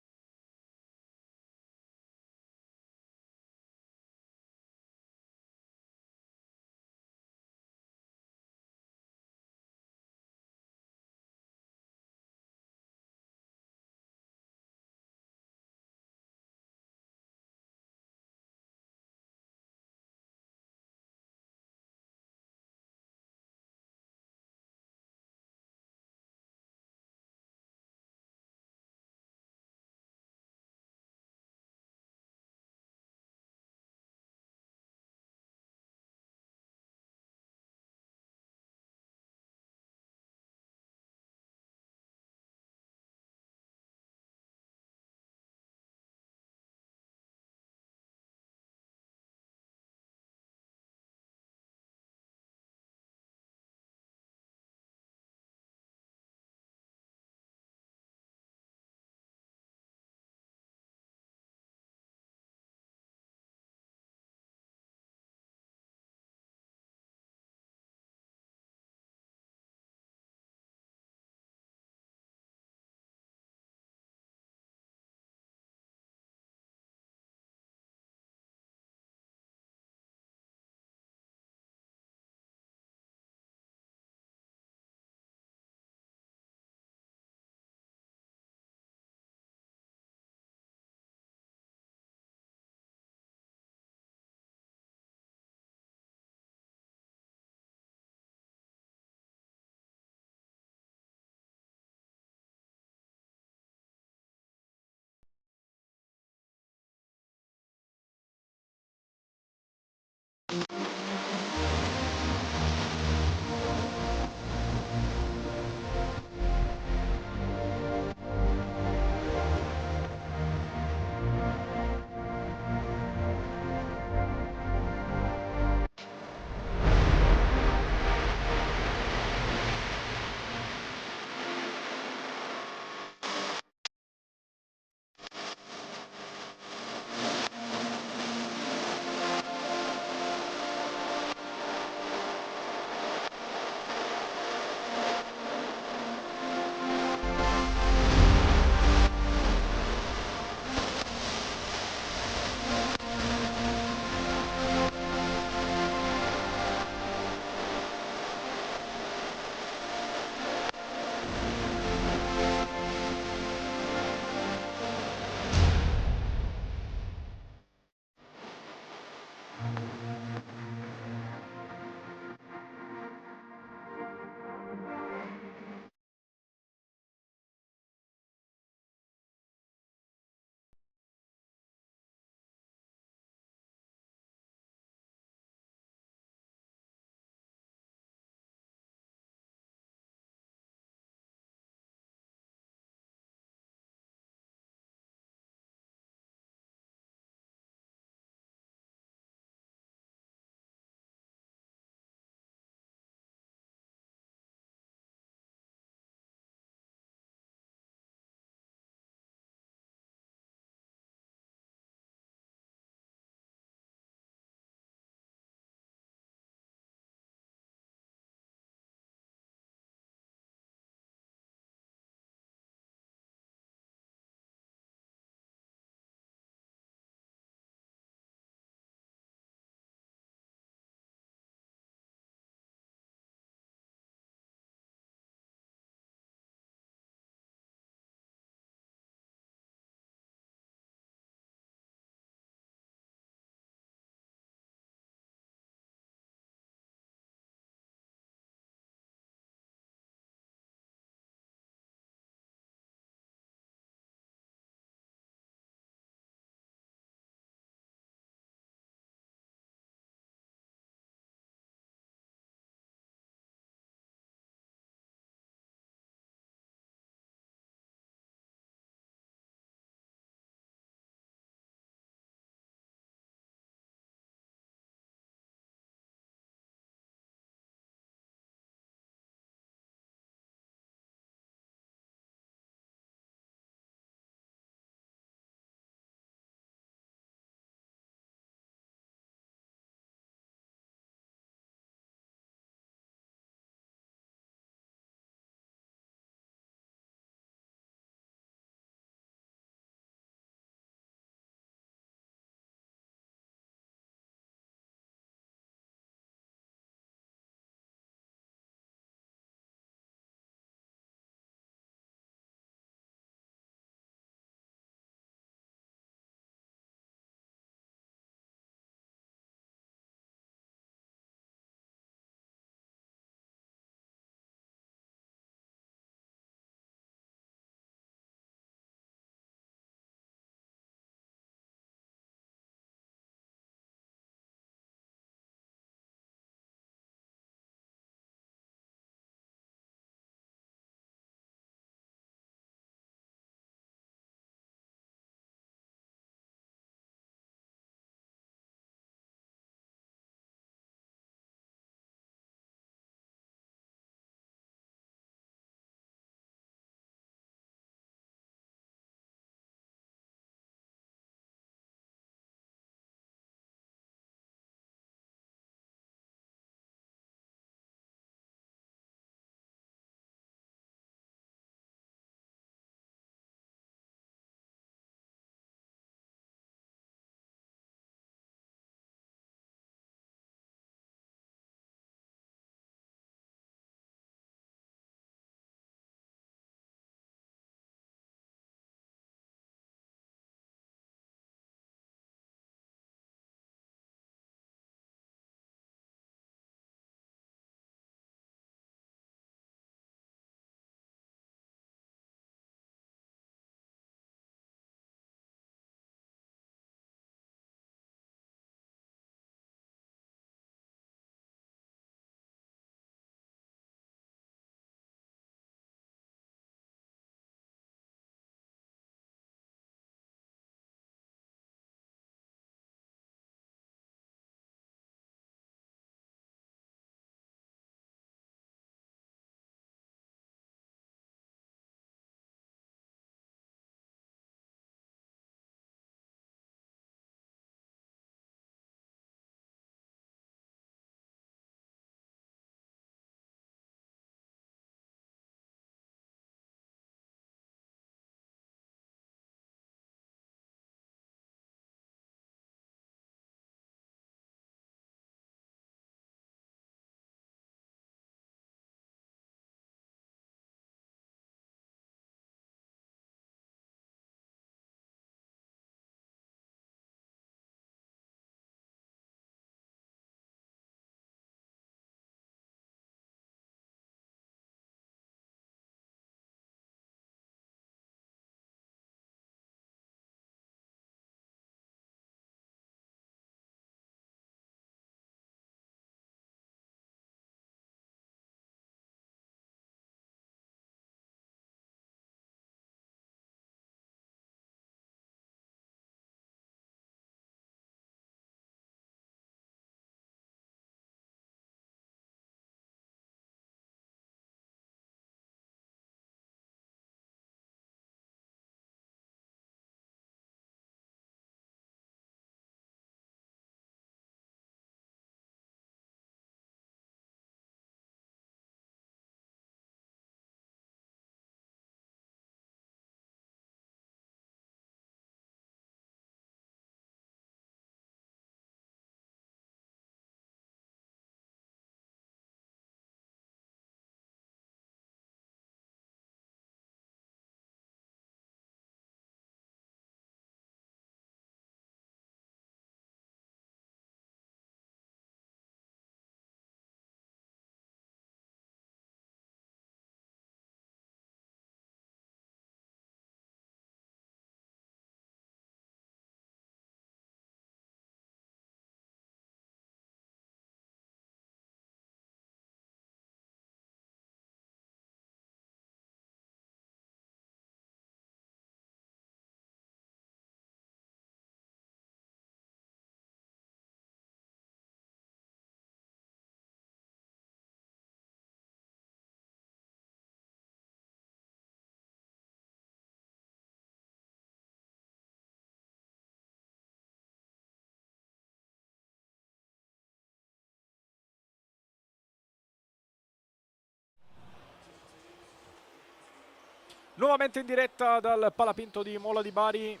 Nuovamente in diretta dal Palapinto di Mola di Bari.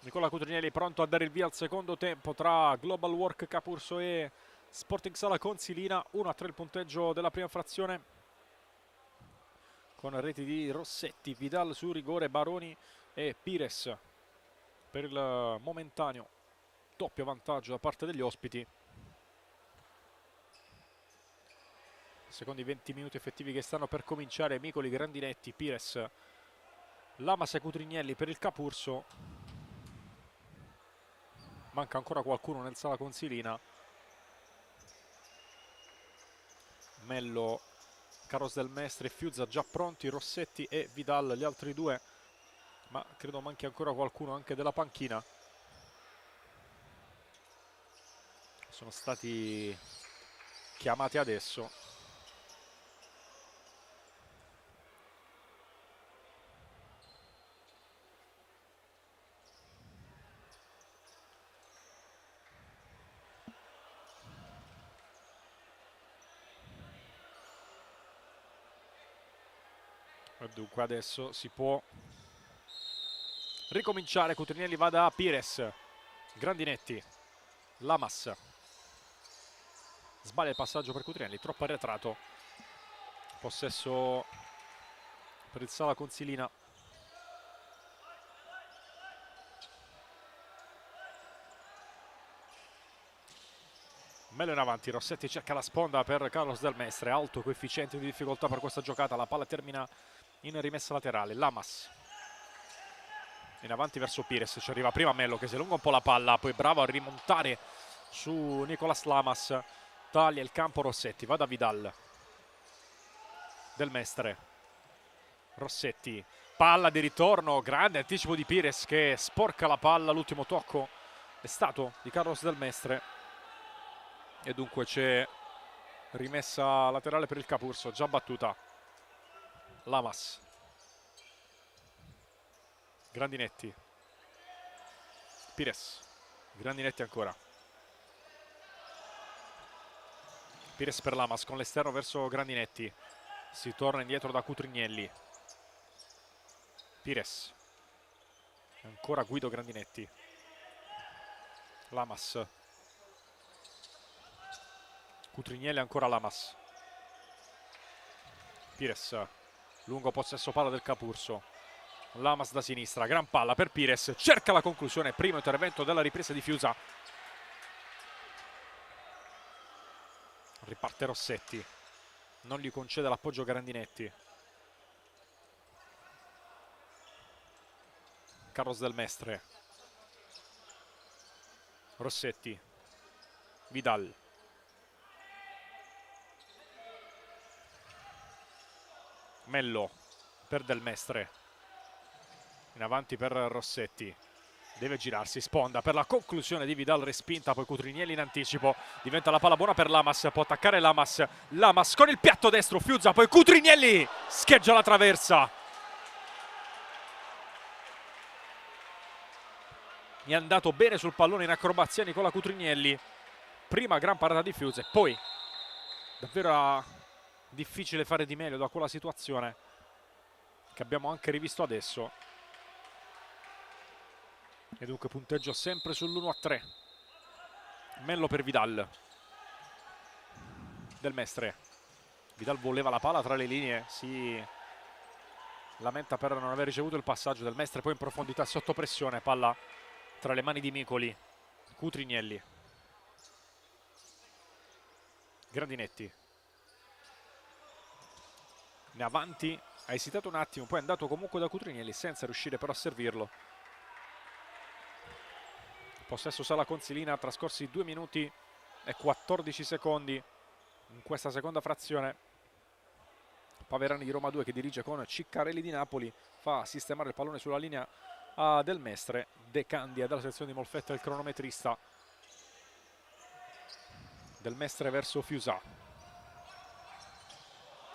Nicola Cutrinelli pronto a dare il via al secondo tempo tra Global Work Capurso e Sporting Sala Consilina. 1-3 il punteggio della prima frazione, con reti di Rossetti, Vidal su rigore, Baroni e Pires per il momentaneo doppio vantaggio da parte degli ospiti. Secondo i 20 minuti effettivi che stanno per cominciare, Micoli, Grandinetti, Pires, Lamas e Cutrinelli per il Capurso. Manca ancora qualcuno nel Sala Consilina. Mello, Carlos Del Mestre e Fiuzza già pronti, Rossetti e Vidal gli altri due, ma credo manchi ancora qualcuno anche della panchina. Sono stati chiamati adesso. Dunque adesso si può ricominciare. Cutrinelli va da Pires, Grandinetti, Lamas, sbaglia il passaggio per Cutrinelli, troppo arretrato. Possesso per il Sala Consilina. Mello in avanti, Rossetti cerca la sponda per Carlos Del Mestre, alto coefficiente di difficoltà per questa giocata, la palla termina in rimessa laterale. Lamas in avanti verso Pires, ci arriva prima Mello che si allunga un po' la palla, poi bravo a rimontare su Nicolas Lamas, taglia il campo Rossetti, va da Vidal, Del Mestre, Rossetti, palla di ritorno, grande anticipo di Pires che sporca la palla, l'ultimo tocco è stato di Carlos Del Mestre e dunque c'è rimessa laterale per il Capurso, già battuta. Lamas, Grandinetti, Pires, Grandinetti ancora, Pires per Lamas con l'esterno verso Grandinetti, si torna indietro da Cutrinelli, Pires, ancora Guido Grandinetti, Lamas, Cutrinelli ancora Lamas, Pires, lungo possesso palla del Capurso, Lamas da sinistra, gran palla per Pires, cerca la conclusione, primo intervento della ripresa di Fiusa. Riparte Rossetti, non gli concede l'appoggio Grandinetti. Carlos Del Mestre, Rossetti, Vidal, Mello per Del Mestre, in avanti per Rossetti, deve girarsi, sponda per la conclusione di Vidal, respinta, poi Cutrinelli in anticipo, diventa la palla buona per Lamas, può attaccare Lamas, Lamas con il piatto destro, Fiuzza, poi Cutrinelli scheggia la traversa. È andato bene sul pallone in acrobazia Nicola Cutrinelli, prima gran parata di Fiuzza e poi davvero difficile fare di meglio da quella situazione che abbiamo anche rivisto adesso. E dunque punteggio sempre sull'1-3. Mello per Vidal, Del Mestre, Vidal voleva la palla tra le linee, si lamenta per non aver ricevuto il passaggio Del Mestre, poi in profondità sotto pressione, palla tra le mani di Micoli, Cutrinelli, Grandinetti, in avanti, ha esitato un attimo, poi è andato comunque da Cutrinelli senza riuscire però a servirlo. Possesso Sala Consilina, trascorsi 2 minuti e 14 secondi in questa seconda frazione. Paverani di Roma 2 che dirige con Ciccarelli di Napoli, fa sistemare il pallone sulla linea a Del Mestre, De Candia dalla sezione di Molfetta il cronometrista. Del Mestre verso Fiusà,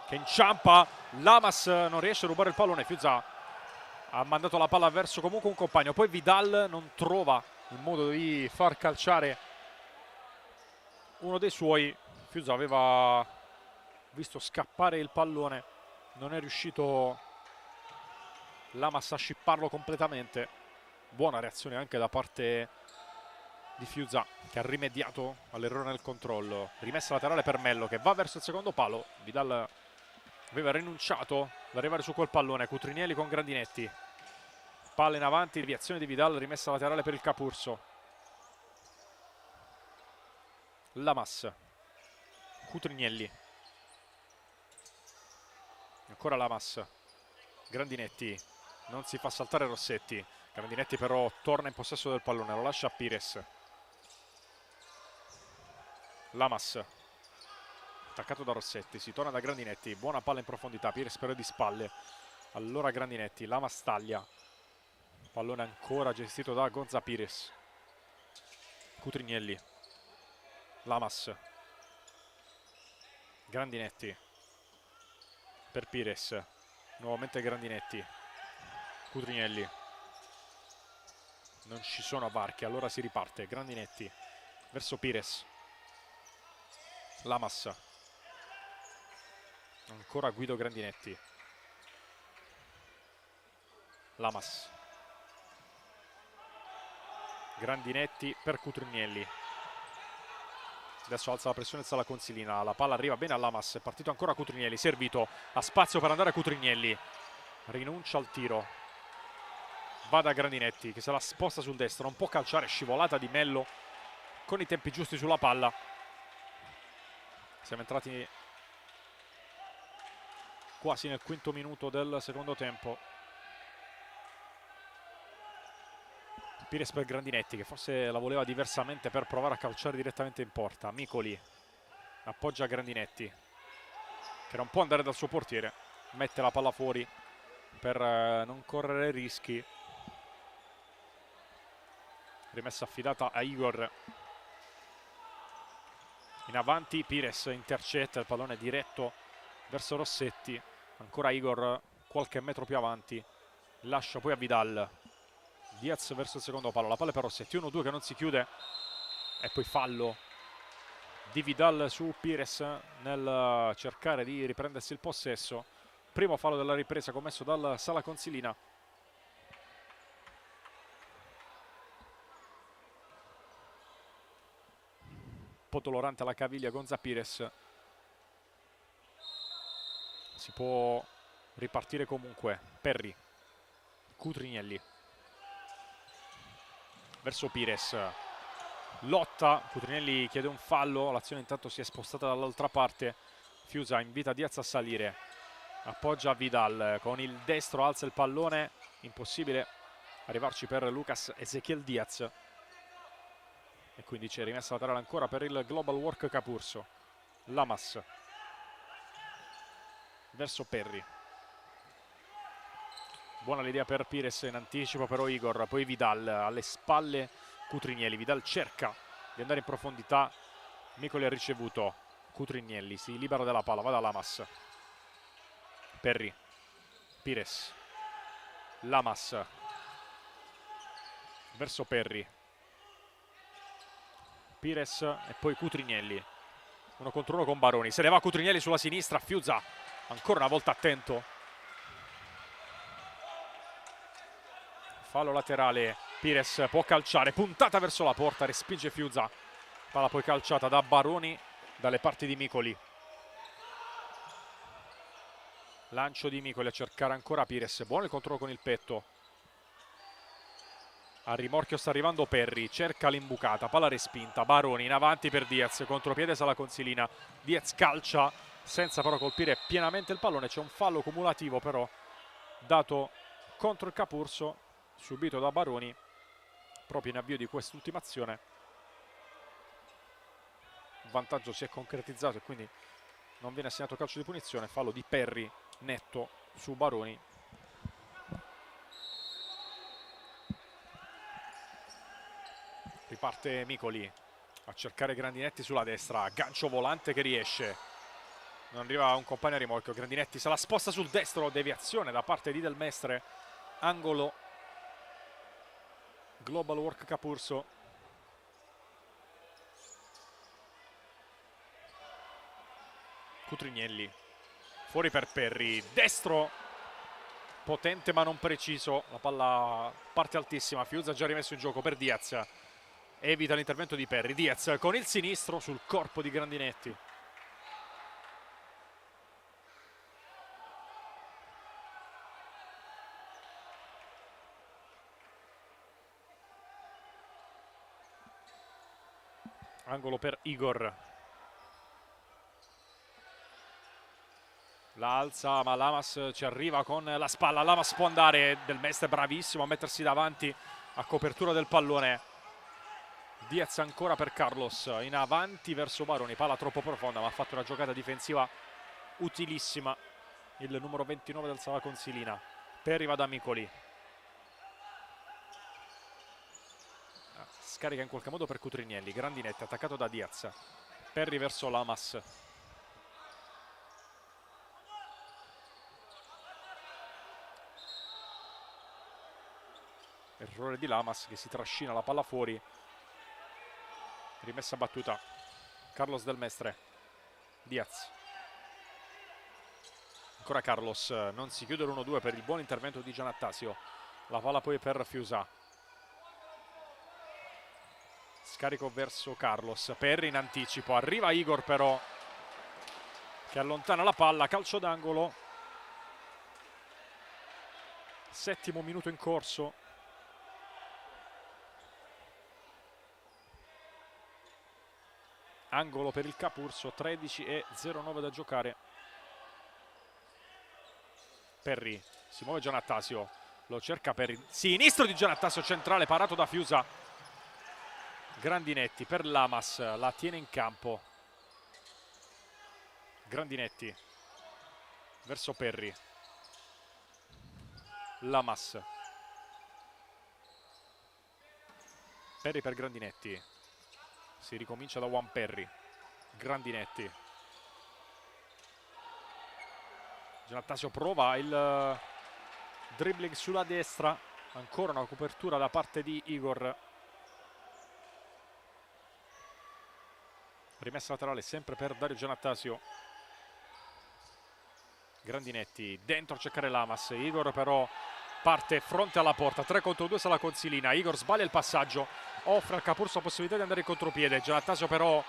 che inciampa, Lamas non riesce a rubare il pallone, Fiusà ha mandato la palla verso comunque un compagno, poi Vidal non trova il modo di far calciare uno dei suoi. Fiusà aveva visto scappare il pallone non è riuscito Lamas a scipparlo completamente. Buona reazione anche da parte di Fiuza, che ha rimediato all'errore nel controllo. Rimessa laterale per Mello, che va verso il secondo palo. Vidal aveva rinunciato ad arrivare su quel pallone. Cutrinelli con Grandinetti. Palla in avanti, deviazione di Vidal, rimessa laterale per il Capurso. Lamas. Cutrinelli. Ancora Lamas. Grandinetti. Non si fa saltare Rossetti. Grandinetti però torna in possesso del pallone, lo lascia a Pires. Lamas. Attaccato da Rossetti, si torna da Grandinetti. Buona palla in profondità, Pires però di spalle. Allora Grandinetti, Lamas taglia. Pallone ancora gestito da Gonza Pires. Cutrinelli. Lamas. Grandinetti. Per Pires. Nuovamente Grandinetti. Cutrinelli. Non ci sono varchi, allora si riparte. Grandinetti verso Pires. Lamas. Ancora Guido Grandinetti. Lamas. Grandinetti per Cutrinelli. Adesso alza la pressione Sala Consilina. La palla arriva bene a Lamas. È partito ancora Cutrinelli. Servito. Ha spazio per andare a Cutrinelli. Rinuncia al tiro. Va da Grandinetti che se la sposta sul destro. Non può calciare. Scivolata di Mello con i tempi giusti sulla palla. Siamo entrati quasi nel quinto minuto del secondo tempo. Pires per Grandinetti, che forse la voleva diversamente per provare a calciare direttamente in porta. Micoli appoggia Grandinetti, che non può andare dal suo portiere. Mette la palla fuori per non correre rischi. Rimessa affidata a Igor. In avanti Pires intercetta il pallone diretto verso Rossetti. Ancora Igor qualche metro più avanti. Lascia poi a Vidal. Diaz verso il secondo palo. La palla è per Rossetti. 1-2 che non si chiude. E poi fallo di Vidal su Pires nel cercare di riprendersi il possesso. Primo fallo della ripresa commesso dal Sala Consilina. Un po' dolorante alla caviglia Gonza Pires. Si può ripartire comunque. Perri. Cutrinelli. Verso Pires. Lotta. Cutrinelli chiede un fallo. L'azione intanto si è spostata dall'altra parte. Fiuza invita Diaz a salire. Appoggia Vidal. Con il destro alza il pallone. Impossibile arrivarci per Lucas Ezequiel Diaz. E quindi c'è rimessa laterale ancora per il Global Work Capurso. Lamas. Verso Perri. Buona l'idea per Pires in anticipo, però Igor, poi Vidal alle spalle Cutrinelli. Vidal cerca di andare in profondità. Micoli ha ricevuto. Cutrinelli si libera della palla, va da Lamas. Perri. Pires. Lamas. Verso Perri. Pires e poi Cutrinelli. 1 contro 1 con Baroni. Se ne va Cutrinelli sulla sinistra. Fiuza ancora una volta attento. Fallo laterale. Pires può calciare. Puntata verso la porta. Respinge Fiuza. Palla poi calciata da Baroni dalle parti di Micoli. Lancio di Micoli a cercare ancora Pires. Buono il controllo con il petto. A rimorchio sta arrivando Perri. Cerca l'imbucata. Palla respinta. Baroni in avanti per Diaz. Contropiede Sala Consilina. Diaz calcia senza però colpire pienamente il pallone. C'è un fallo cumulativo però dato contro il Capurso, subito da Baroni proprio in avvio di quest'ultima azione. Il vantaggio si è concretizzato e quindi non viene assegnato calcio di punizione. Fallo di Perri netto su Baroni. Riparte Micoli a cercare Grandinetti sulla destra. Gancio volante che riesce. Non arriva un compagno a rimorchio. Grandinetti se la sposta sul destro. Deviazione da parte di Del Mestre. Angolo. Global Work Capurso. Cutrinelli. Fuori per Perry, destro, potente ma non preciso, la palla parte altissima, Fiuza ha già rimesso in gioco per Diaz, evita l'intervento di Perry, Diaz con il sinistro sul corpo di Grandinetti. Angolo per Igor. La alza ma Lamas ci arriva con la spalla. Lamas può andare, Del Mestre bravissimo a mettersi davanti a copertura del pallone. Diaz ancora per Carlos, in avanti verso Baroni, palla troppo profonda ma ha fatto una giocata difensiva utilissima il numero 29 del Sala Consilina. Perry va da Micoli. Scarica in qualche modo per Cutrinielli, Grandinetti attaccato da Diaz. Perry verso Lamas. Errore di Lamas che si trascina la palla fuori. Rimessa battuta. Carlos Del Mestre. Diaz. Ancora Carlos. Non si chiude l'1-2 per il buon intervento di Giannattasio. La palla poi per Fiusà. Scarico verso Carlos. Perry in anticipo. Arriva Igor però, che allontana la palla. Calcio d'angolo. 7° minuto in corso. Angolo per il Capurso. 13:09 da giocare. Perry. Si muove Giannattasio. Lo cerca Perry. Sinistro di Giannattasio, centrale, parato da Fiusa. Grandinetti per Lamas. La tiene in campo. Grandinetti. Verso Perry. Lamas. Perry per Grandinetti. Si ricomincia da Juan Perry. Grandinetti. Giannattasio prova il dribbling sulla destra. Ancora una copertura da parte di Igor. Rimessa laterale sempre per Dario Giannattasio. Grandinetti dentro a cercare Lamas. Igor però parte fronte alla porta. 3 contro 2 Sala Consilina. Igor sbaglia il passaggio. Offre al Capurso la possibilità di andare in contropiede. Giannattasio però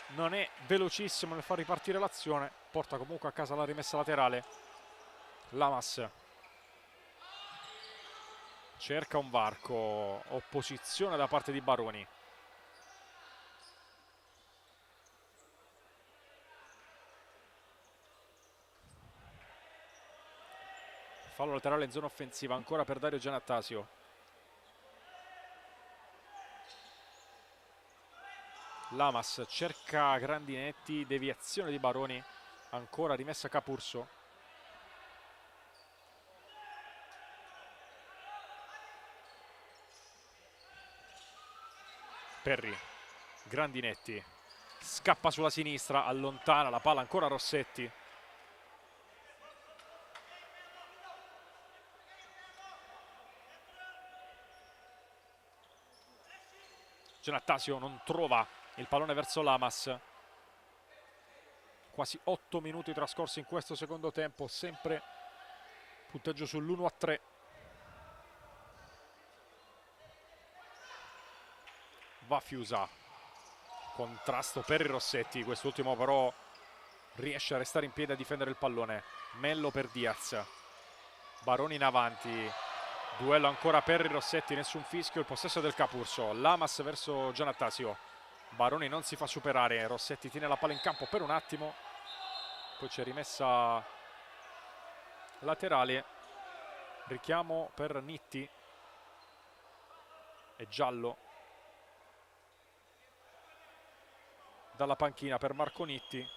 non è velocissimo nel far ripartire l'azione. Porta comunque a casa la rimessa laterale. Lamas cerca un varco. Opposizione da parte di Baroni. Fallo laterale in zona offensiva ancora per Dario Giannattasio. Lamas cerca Grandinetti, deviazione di Baroni, ancora rimessa Capurso. Perry, Grandinetti, scappa sulla sinistra, allontana la palla ancora Rossetti. Giannattasio non trova il pallone verso Lamas. Quasi 8 minuti trascorsi in questo secondo tempo, sempre punteggio sull'1-3. Va Fiusa. Contrasto per i Rossetti, quest'ultimo però riesce a restare in piedi a difendere il pallone. Mello per Diaz. Baroni in avanti. Duello ancora per i Rossetti, nessun fischio, il possesso del Capurso. Lamas verso Giannattasio. Baroni non si fa superare, Rossetti tiene la palla in campo per un attimo. Poi c'è rimessa laterale. Richiamo per Nitti. È giallo. Dalla panchina per Marco Nitti.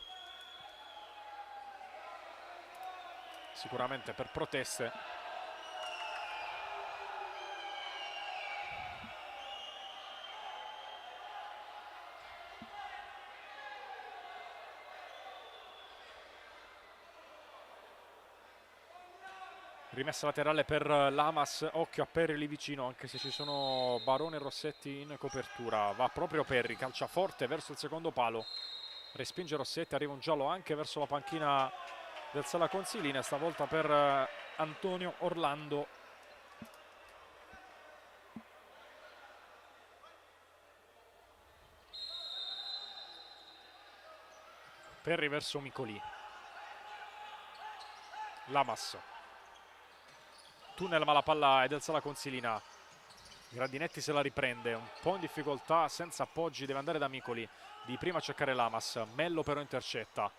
Sicuramente per proteste. Rimessa laterale per Lamas, occhio a Perry lì vicino, anche se ci sono Barone e Rossetti in copertura. Va proprio Perry, calcia forte verso il secondo palo. respinge Rossetti, arriva un giallo anche verso la panchina del Sala Consilina, stavolta per Antonio Orlando. Perri verso Micoli. Lamas. Tunnel, ma la palla è del Sala Consilina. Grandinetti se la riprende, un po' in difficoltà, senza appoggi, deve andare da Micoli. Di prima a cercare Lamas, Mello però intercetta.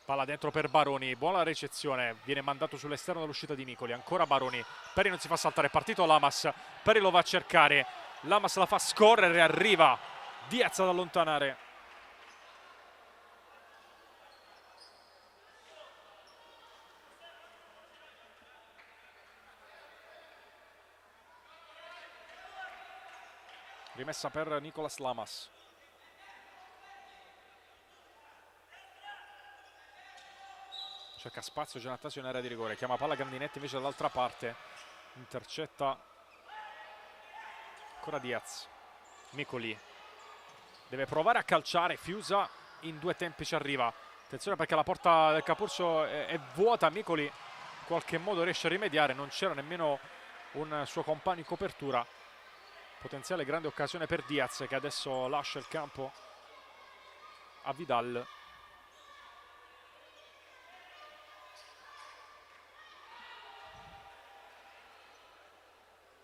Palla dentro per Baroni, buona ricezione, viene mandato sull'esterno dell'uscita di Micoli, ancora Baroni. Perri non si fa saltare, è partito Lamas, Perri lo va a cercare, Lamas la fa scorrere, arriva Diaz ad allontanare. Rimessa per Nicolas Lamas. Cerca spazio Giannattasio in area di rigore, chiama palla Grandinetti invece dall'altra parte, intercetta ancora Diaz. Micoli deve provare a calciare, Fiusa in due tempi ci arriva. Attenzione perché la porta del Capurso è vuota, Micoli in qualche modo riesce a rimediare, non c'era nemmeno un suo compagno in copertura. Potenziale grande occasione per Diaz che adesso lascia il campo a Vidal.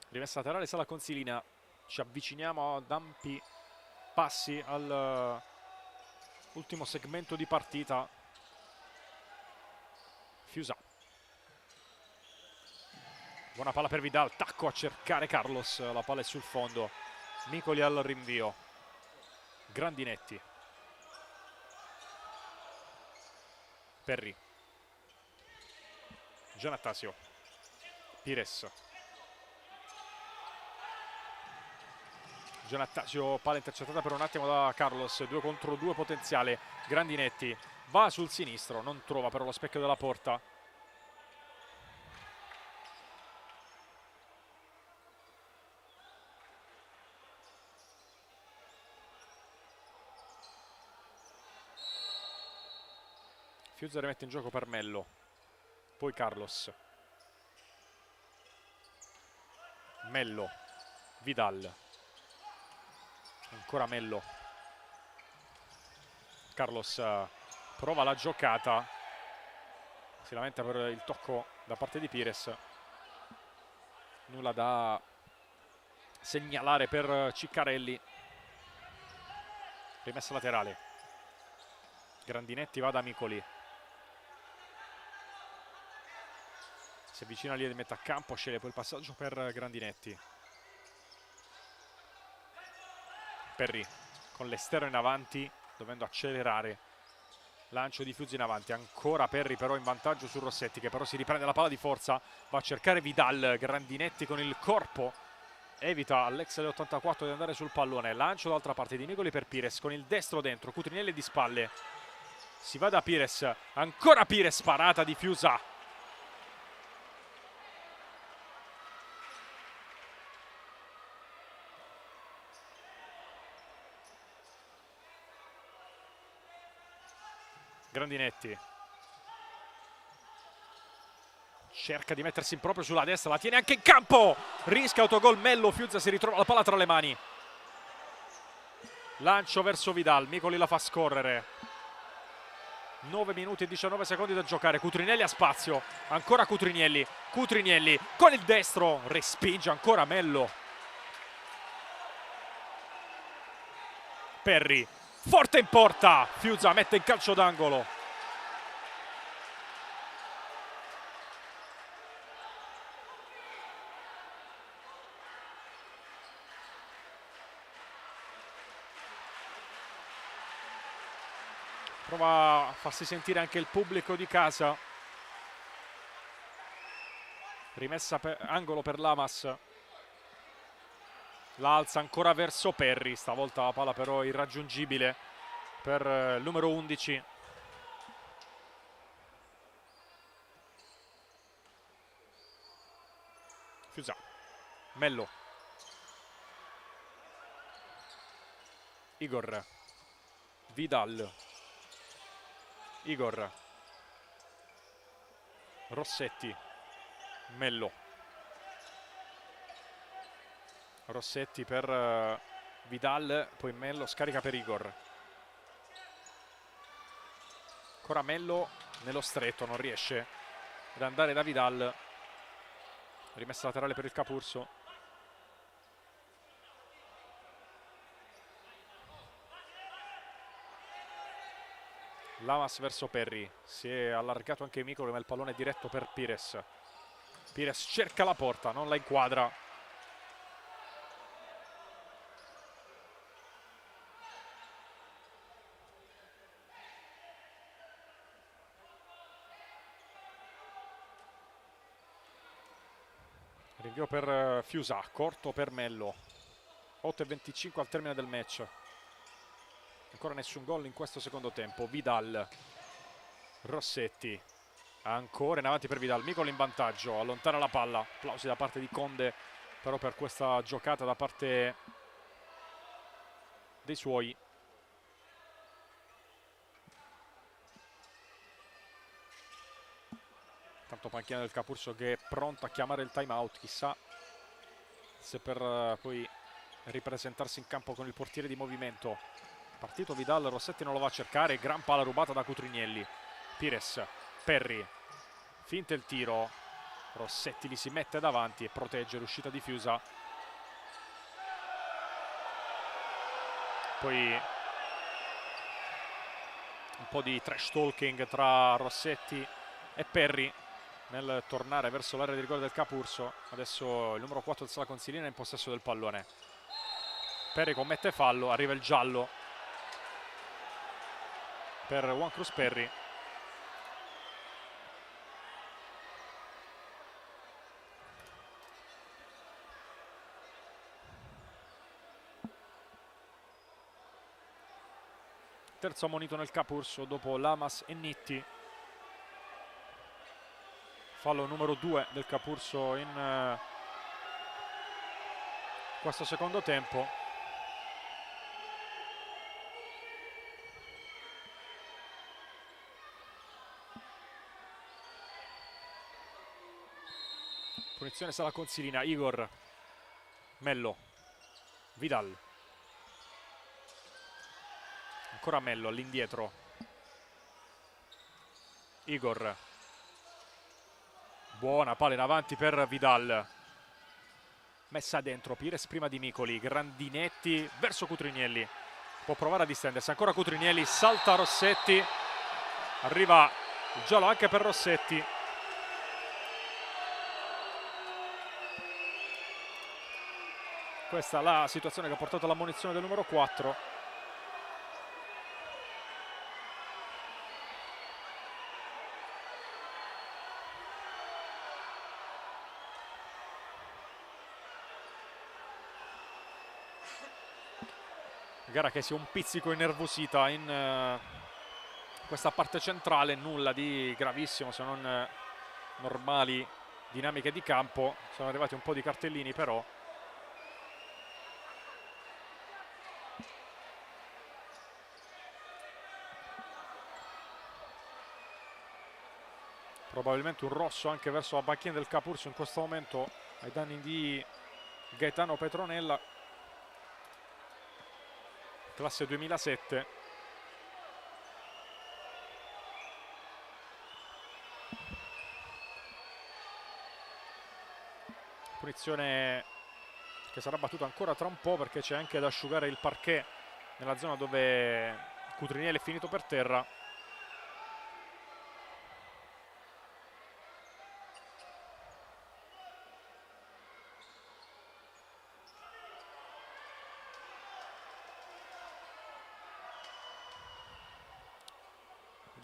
Rimessa laterale Sala Consilina, ci avviciniamo ad ampi passi al ultimo segmento di partita. Fiusa, buona palla per Vidal, tacco a cercare Carlos, la palla è sul fondo. Micoli al rinvio, Grandinetti, Perri, Giannattasio, Pires. Giannattasio, palla intercettata per un attimo da Carlos, 2 contro 2 potenziale. Grandinetti va sul sinistro, non trova però lo specchio della porta. Fiuza rimette in gioco per Mello, poi Carlos. Mello, Vidal. Ancora Mello. Carlos prova la giocata, si lamenta per il tocco da parte di Pires. Nulla da segnalare per Ciccarelli. Rimessa laterale. Grandinetti va da Micoli. Si avvicina lì di metà campo, sceglie poi il passaggio per Grandinetti. Perri con l'esterno in avanti, dovendo accelerare. Lancio di Fiuza in avanti, ancora Perri però in vantaggio su Rossetti, che però si riprende la palla di forza, va a cercare Vidal. Grandinetti con il corpo evita all'ex dell'84 di andare sul pallone. Lancio dall'altra parte di Micoli per Pires, con il destro dentro, Cutrinelli di spalle. Si va da Pires, ancora Pires, parata di Fiuza. Grandinetti cerca di mettersi in proprio sulla destra, la tiene anche in campo, rischia autogol Mello, Fiuza si ritrova la palla tra le mani. Lancio verso Vidal, Micoli la fa scorrere. 9 minuti e 19 secondi da giocare, Cutrinelli ha spazio, ancora Cutrinelli, Cutrinelli con il destro, respinge ancora Mello. Perri, forte in porta, Fiuza mette in calcio d'angolo. Prova a farsi sentire anche il pubblico di casa. Rimessa angolo per Lamas. La alza ancora verso Perri, stavolta la palla però irraggiungibile per il numero 11. Fiusa, Mello. Igor, Vidal, Igor, Rossetti, Mello, Rossetti per Vidal, poi Mello scarica per Igor, ancora Mello nello stretto, non riesce ad andare da Vidal, rimessa laterale per il Capurso. Lamas verso Perry, si è allargato anche Micoli, ma il pallone è diretto per Pires. Pires cerca la porta, non la inquadra. Rinvio per Fiusa, corto per Mello. 8:25 al termine del match. Ancora nessun gol in questo secondo tempo. Vidal, Rossetti, ancora in avanti per Vidal. Micoli in vantaggio, allontana la palla. Applausi da parte di Conde però per questa giocata da parte dei suoi. Tanto panchina del Capurso che è pronto a chiamare il time out. Chissà se per poi ripresentarsi in campo con il portiere di movimento. Partito Vidal, Rossetti non lo va a cercare, gran palla rubata da Cutrinielli. Pires, Perry, finta il tiro, Rossetti li si mette davanti e protegge l'uscita di Fiusa. Poi un po' di trash talking tra Rossetti e Perry nel tornare verso l'area di rigore del Capurso. Adesso il numero 4 del Sala Consilina è in possesso del pallone. Perry commette fallo, arriva il giallo per Juan Cruz Perry. Terzo ammonito nel Capurso dopo Lamas e Nitti. Fallo numero 2 del Capurso in questo secondo tempo. Punizione Sala Consilina. Igor, Mello, Vidal, ancora Mello all'indietro. Igor, buona palla in avanti per Vidal, messa dentro Pires prima di Micoli. Grandinetti verso Cutrinielli, può provare a distendersi, ancora Cutrinielli, salta Rossetti, arriva il giallo anche per Rossetti. Questa è la situazione che ha portato all'ammonizione del numero 4. Gara che si è un pizzico innervosita in questa parte centrale, nulla di gravissimo se non normali dinamiche di campo. Sono arrivati un po' di cartellini però. Probabilmente un rosso anche verso la panchina del Capurso in questo momento ai danni di Gaetano Petronella, classe 2007. Punizione che sarà battuta ancora tra un po' perché c'è anche da asciugare il parquet nella zona dove Cutrinielli è finito per terra.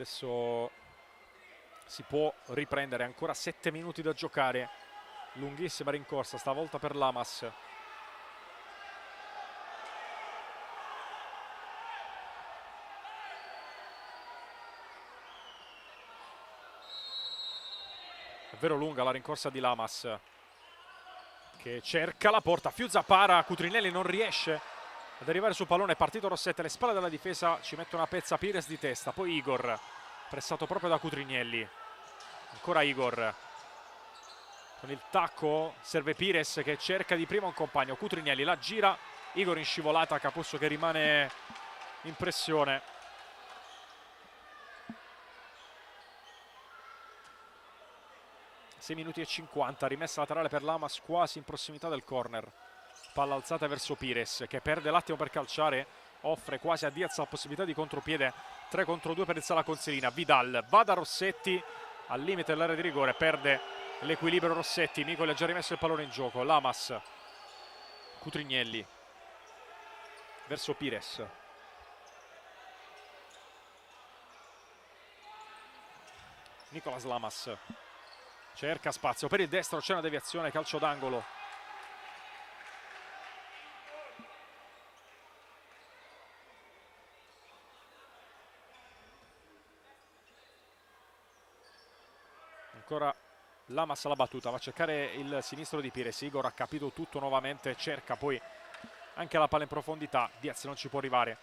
Adesso si può riprendere, ancora 7 minuti da giocare, lunghissima rincorsa stavolta per Lamas. Davvero lunga la rincorsa di Lamas che cerca la porta, Fiuza para, Cutrinielli non riesce ad arrivare sul pallone. È partito Rossetti alle spalle della difesa, ci mette una pezza Pires di testa, poi Igor pressato proprio da Cutrinielli, ancora Igor con il tacco, serve Pires che cerca di prima un compagno, Cutrinielli la gira, Igor in scivolata, Capurso che rimane in pressione. Minuti e 50, rimessa laterale per Lamas quasi in prossimità del corner, palla alzata verso Pires che perde l'attimo per calciare, offre quasi a Diaz la possibilità di contropiede, 3 contro 2 per il Sala Consilina. Vidal va da Rossetti al limite dell'area di rigore, perde l'equilibrio Rossetti, Micoli ha già rimesso il pallone in gioco, Lamas, Cutrinielli verso Pires, Nicolas Lamas cerca spazio per il destro, c'è una deviazione, calcio d'angolo. Ancora Lamas alla battuta, va a cercare il sinistro di Pires, Igor ha capito tutto nuovamente, cerca poi anche la palla in profondità, Diaz non ci può arrivare.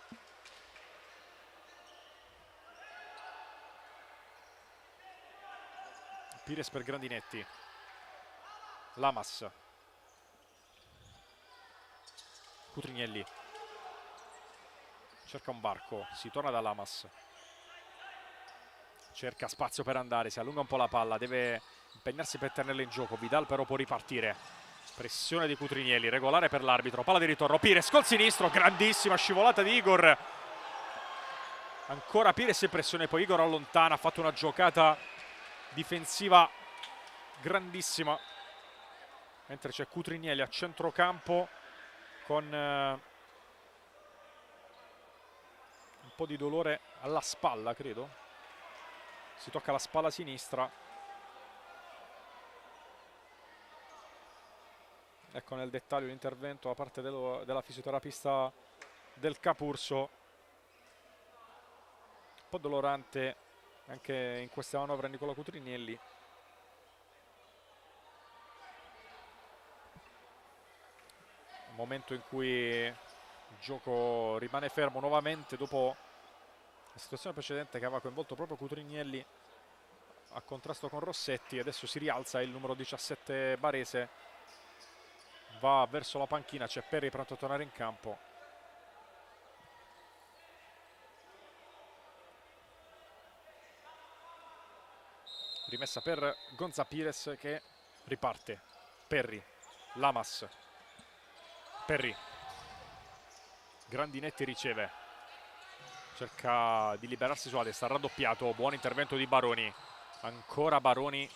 Pires per Grandinetti, Lamas, Cutrinielli, cerca un varco, si torna da Lamas, cerca spazio per andare, si allunga un po' la palla, deve impegnarsi per tenerla in gioco, Vidal però può ripartire, pressione di Cutrinielli, regolare per l'arbitro, palla di ritorno, Pires col sinistro, grandissima scivolata di Igor, ancora Pires in pressione, poi Igor allontana, ha fatto una giocata difensiva grandissima, mentre c'è Cutrinielli a centrocampo con un po' di dolore alla spalla, credo, si tocca la spalla sinistra, ecco nel dettaglio l'intervento da parte della fisioterapista del Capurso, un po' dolorante anche in questa manovra Nicola Cutrinielli. Un momento in cui il gioco rimane fermo nuovamente dopo la situazione precedente che aveva coinvolto proprio Cutrinielli a contrasto con Rossetti. Adesso si rialza il numero 17 barese, va verso la panchina, c'è Perri pronto a tornare in campo. Rimessa per Gonza Pires che riparte, Perri, Lamas, Perri, Grandinetti riceve, cerca di liberarsi sulla destra, raddoppiato, buon intervento di Baroni, ancora Baroni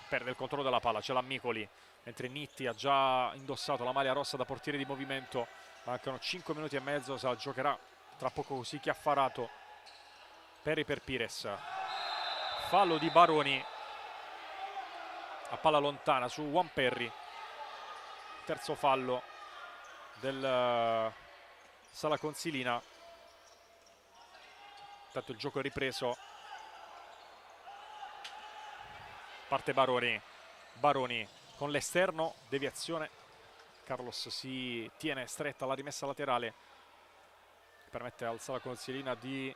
perde il controllo della palla, c'è la Micoli, mentre Nitti ha già indossato la maglia rossa da portiere di movimento, mancano 5 minuti e mezzo, se la giocherà tra poco così chiaffarato. Perri per Pires, fallo di Baroni a palla lontana su Juan Perri, terzo fallo del Sala Consilina. Intanto il gioco è ripreso, parte Baroni, Baroni con l'esterno, deviazione, Carlos si tiene stretta alla rimessa laterale, permette al Sala Consilina di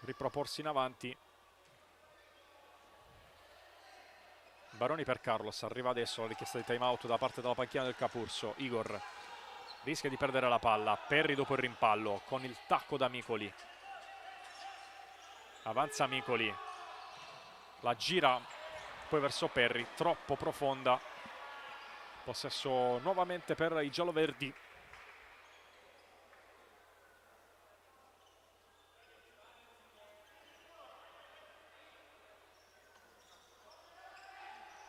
riproporsi in avanti. Baroni per Carlos, arriva adesso la richiesta di time out da parte della panchina del Capurso. Igor rischia di perdere la palla, Perri dopo il rimpallo con il tacco da Micoli, avanza Micoli, la gira poi verso Perri, troppo profonda, possesso nuovamente per i gialloverdi.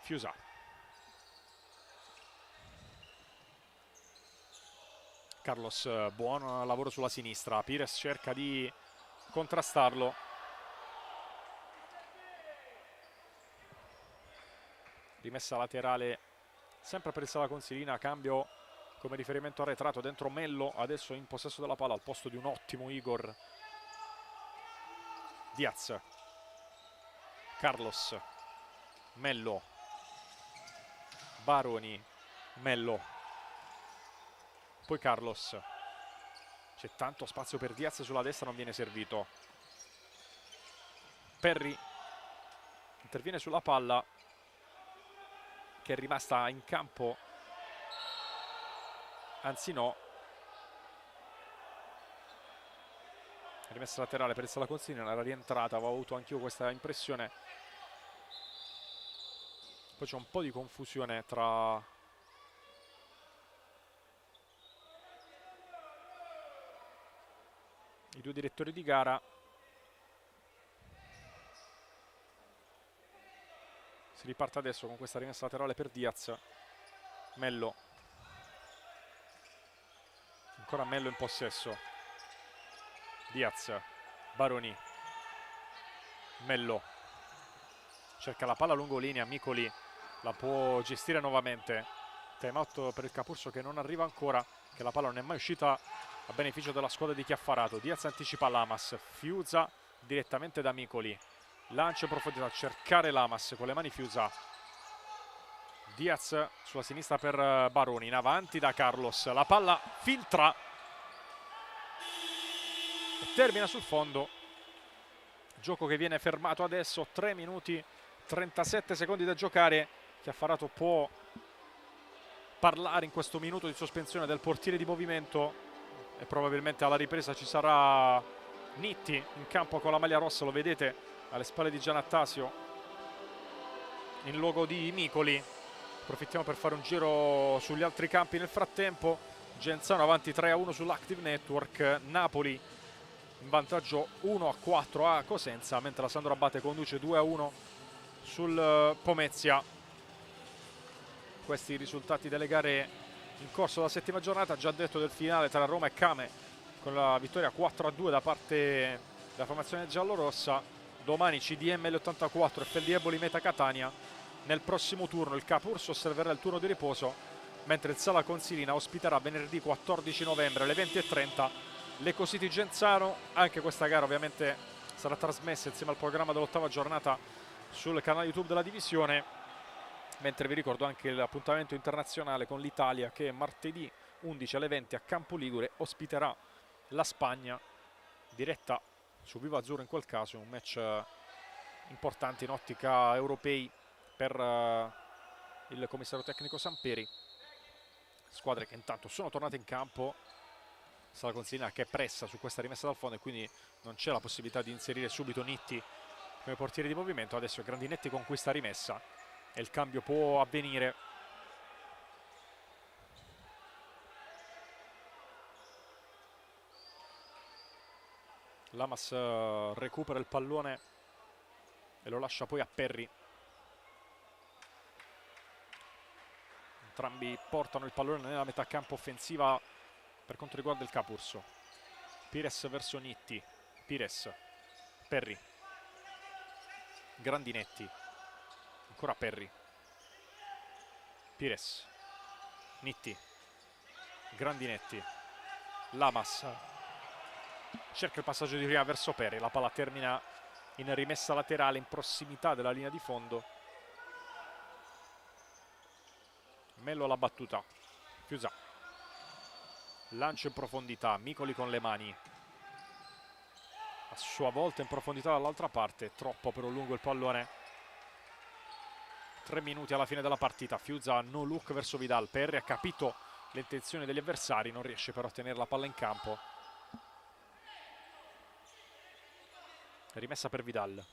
Fiusà, Carlos, buon lavoro sulla sinistra, Pires cerca di contrastarlo, rimessa laterale sempre per il Sala Consilina, cambio come riferimento arretrato dentro Mello, adesso in possesso della palla al posto di un ottimo Igor. Diaz, Carlos, Mello, Baroni, Mello, poi Carlos, C'è tanto spazio per Diaz sulla destra, non viene servito. Perry interviene sulla palla che è rimasta in campo, anzi no, rimessa laterale per il Sala Consilina, era rientrata, avevo avuto anch'io questa impressione. Poi c'è un po' di confusione tra i due direttori di gara. Si riparte adesso con questa rimessa laterale per Diaz. Mello, ancora Mello in possesso. Diaz, Baroni, Mello cerca la palla lungo linea, Micoli la può gestire nuovamente. Time out per il Capurso che non arriva ancora, che la palla non è mai uscita a beneficio della squadra di Chiaffarato. Diaz anticipa Lamas, Fiuza direttamente da Micoli, lancio in profondità, cercare Lamas con le mani. Fiuza, Diaz sulla sinistra per Baroni, in avanti da Carlos, la palla filtra e termina sul fondo. Gioco che viene fermato adesso, 3 minuti 37 secondi da giocare. Chiaffarato può parlare in questo minuto di sospensione del portiere di movimento e probabilmente alla ripresa ci sarà Nitti in campo con la maglia rossa, lo vedete alle spalle di Giannattasio in logo di Micoli. Approfittiamo per fare un giro sugli altri campi nel frattempo. Genzano avanti 3-1 sull'Active Network, Napoli in vantaggio 1-4 a Cosenza, mentre la Sandro Abate conduce 2-1 sul Pomezia. Questi i risultati delle gare in corso della settima giornata. Già detto del finale tra Roma e Came, con la vittoria 4-2 da parte della formazione giallorossa. Domani CDM L84 e FLD Eboli Meta Catania. Nel prossimo turno il Capurso osserverà il turno di riposo, mentre il Sala Consilina ospiterà venerdì 14 novembre alle 20:30 l'Eco City Genzano. Anche questa gara ovviamente sarà trasmessa insieme al programma dell'ottava giornata sul canale YouTube della divisione, mentre vi ricordo anche l'appuntamento internazionale con l'Italia che martedì 11 alle 20 a Campo Ligure ospiterà la Spagna, diretta su Viva Azzurro in quel caso, un match importante in ottica europei per il commissario tecnico Samperi. Squadre che intanto sono tornate in campo, Sala Consilina che pressa su questa rimessa dal fondo e quindi non c'è la possibilità di inserire subito Nitti come portiere di movimento. Adesso Grandinetti con questa rimessa e il cambio può avvenire. Lamas recupera il pallone e lo lascia poi a Perry. Entrambi portano il pallone nella metà campo offensiva per quanto riguarda il Capurso. Pires verso Nitti, Pires, Perry, Grandinetti, ancora Perry, Pires, Nitti, Grandinetti, Lamas cerca il passaggio di prima verso Perry, la palla termina in rimessa laterale in prossimità della linea di fondo. Mello alla battuta, Fiusa, lancio in profondità, Micoli con le mani, a sua volta in profondità dall'altra parte, troppo però lungo il pallone. 3 minuti alla fine della partita, Fiusa no look verso Vidal, Perry ha capito le intenzioni degli avversari, non riesce però a tenere la palla in campo. Rimessa per Vidal,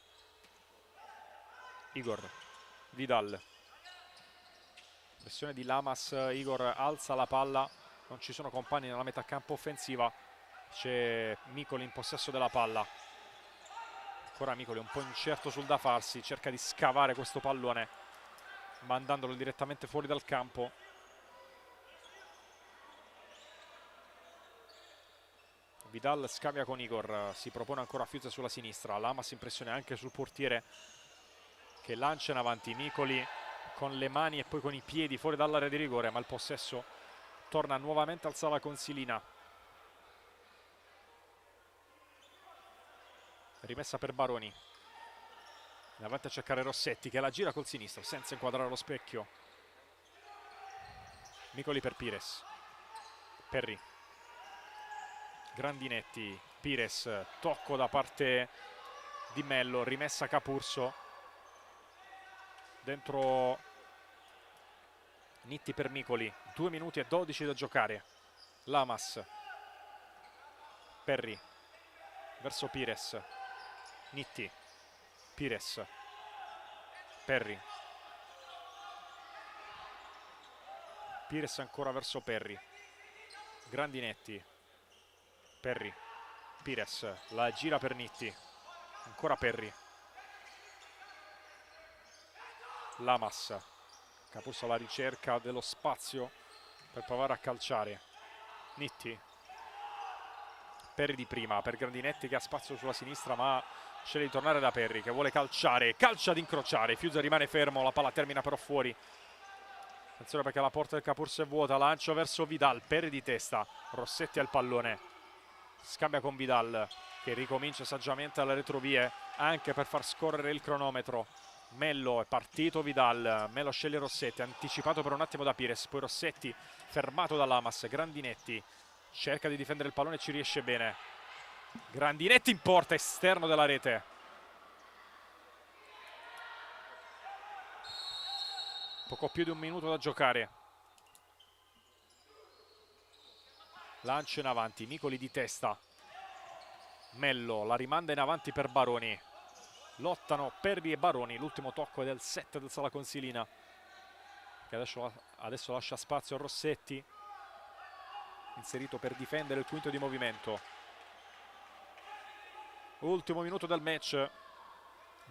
Igor, Vidal, pressione di Lamas, Igor alza la palla, non ci sono compagni nella metà campo offensiva, c'è Micoli in possesso della palla, ancora Micoli un po' incerto sul da farsi, cerca di scavare questo pallone mandandolo direttamente fuori dal campo. Vidal scambia con Igor, si propone ancora Fiuza sulla sinistra, Lamas in pressione anche sul portiere che lancia in avanti, Micoli con le mani e poi con i piedi fuori dall'area di rigore, ma il possesso torna nuovamente al Sala Consilina. Rimessa per Baroni, davanti a cercare Rossetti che la gira col sinistro senza inquadrare lo specchio. Micoli per Pires, Perry, Grandinetti, Pires, tocco da parte di Mello, rimessa Capurso, dentro Nitti per Micoli, 2 minuti e 12 da giocare. Lamas, Perry, verso Pires, Nitti, Pires, Perry, Pires ancora verso Perry, Grandinetti, Perry, Pires, la gira per Nitti, ancora Perry, Lamas, Capurso alla ricerca dello spazio per provare a calciare, Nitti, Perry di prima per Grandinetti che ha spazio sulla sinistra ma sceglie di tornare da Perry che vuole calciare, calcia ad incrociare, Fiuza rimane fermo, la palla termina però fuori. Attenzione perché la porta del Capurso è vuota, lancio verso Vidal, Perry di testa, Rossetti al pallone, scambia con Vidal che ricomincia saggiamente alle retrovie anche per far scorrere il cronometro. Mello, è partito Vidal, Mello sceglie Rossetti, anticipato per un attimo da Pires, poi Rossetti fermato da Lamas, Grandinetti cerca di difendere il pallone e ci riesce bene. Grandinetti in porta, esterno della rete. Poco più di un minuto da giocare. Lancio in avanti, Micoli di testa. Mello la rimanda in avanti per Baroni. Lottano Perry e Baroni, l'ultimo tocco è del set del Sala Consilina che adesso lascia spazio a Rossetti, inserito per difendere il quinto di movimento. Ultimo minuto del match,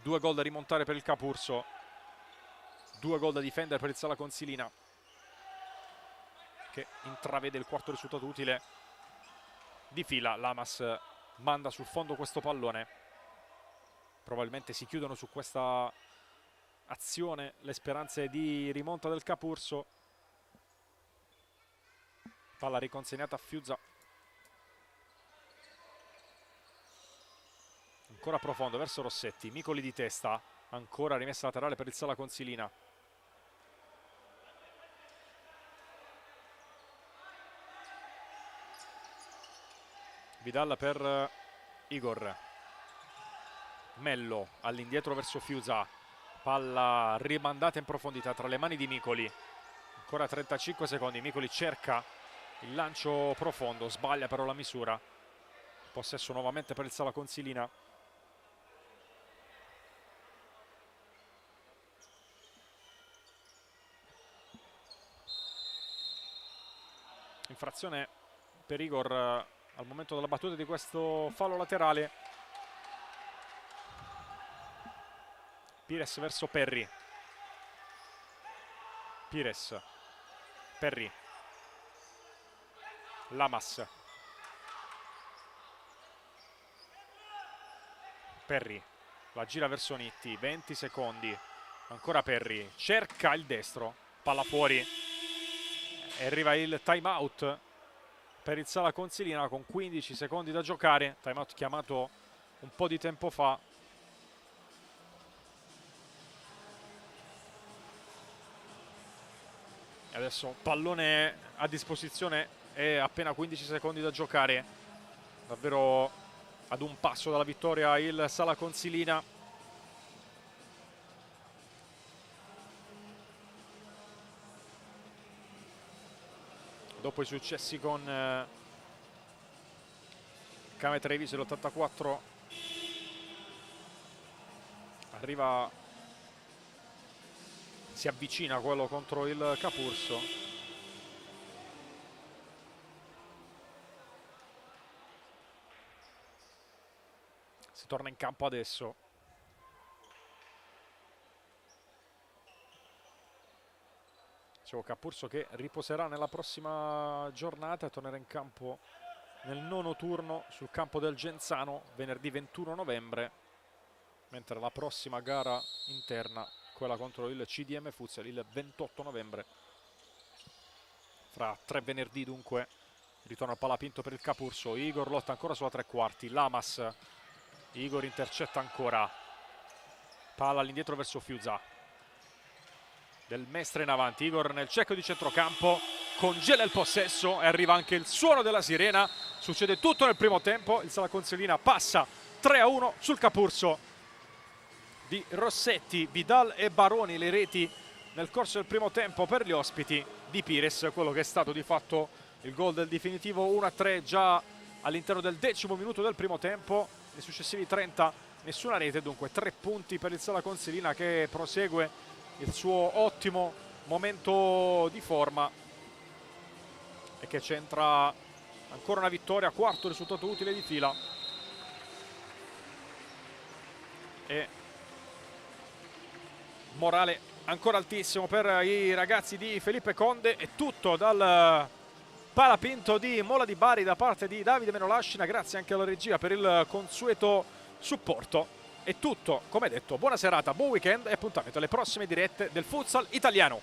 2 gol da rimontare per il Capurso, 2 gol da difendere per il Sala Consilina che intravede il quarto risultato utile di fila. Lamas manda sul fondo questo pallone, probabilmente si chiudono su questa azione le speranze di rimonta del Capurso. Palla riconsegnata a Fiuza, ancora profondo verso Rossetti, Micoli di testa, ancora rimessa laterale per il Sala Consilina. Vidal per Igor, Mello all'indietro verso Fiuza, palla rimandata in profondità tra le mani di Micoli, ancora 35 secondi, Micoli cerca il lancio profondo, sbaglia però la misura, possesso nuovamente per il Sala Consilina. Infrazione per Igor al momento della battuta di questo fallo laterale. Pires verso Perry, Pires, Perry, Lamas, Perry, la gira verso Nitti, 20 secondi, ancora Perry, cerca il destro, palla fuori e arriva il time out per il Sala Consilina con 15 secondi da giocare, time out chiamato un po' di tempo fa. Adesso pallone a disposizione e appena 15 secondi da giocare, davvero ad un passo dalla vittoria il Sala Consilina. Dopo i successi con Came Treviso l'84 arriva, si avvicina quello contro il Capurso. Si torna in campo adesso. Dicevo, Capurso che riposerà nella prossima giornata e tornerà in campo nel 9° turno sul campo del Genzano venerdì 21 novembre, mentre la prossima gara interna, quella contro il CDM Futsal, il 28 novembre. Fra 3 venerdì dunque ritorna al Palapinto per il Capurso. Igor lotta ancora sulla tre quarti, Lamas, Igor intercetta ancora, palla all'indietro verso Fiuza, Del Mestre in avanti, Igor nel cerchio di centrocampo, congela il possesso e arriva anche il suono della sirena Succede tutto nel primo tempo, il Sala Consilina passa 3-1 sul Capurso di Rossetti, Vidal e Baroni, le reti nel corso del primo tempo per gli ospiti di Pires, quello che è stato di fatto il gol del definitivo 1-3 già all'interno del 10° minuto del primo tempo. Nei successivi 30 nessuna rete, dunque 3 punti per il Sala Consilina che prosegue il suo ottimo momento di forma e che centra ancora una vittoria, quarto risultato utile di fila. E morale ancora altissimo per i ragazzi di Felipe Conde. È tutto dal Palapinto di Mola di Bari da parte di Davide Menolascina, grazie anche alla regia per il consueto supporto. È tutto, come detto, buona serata, buon weekend e appuntamento alle prossime dirette del futsal italiano.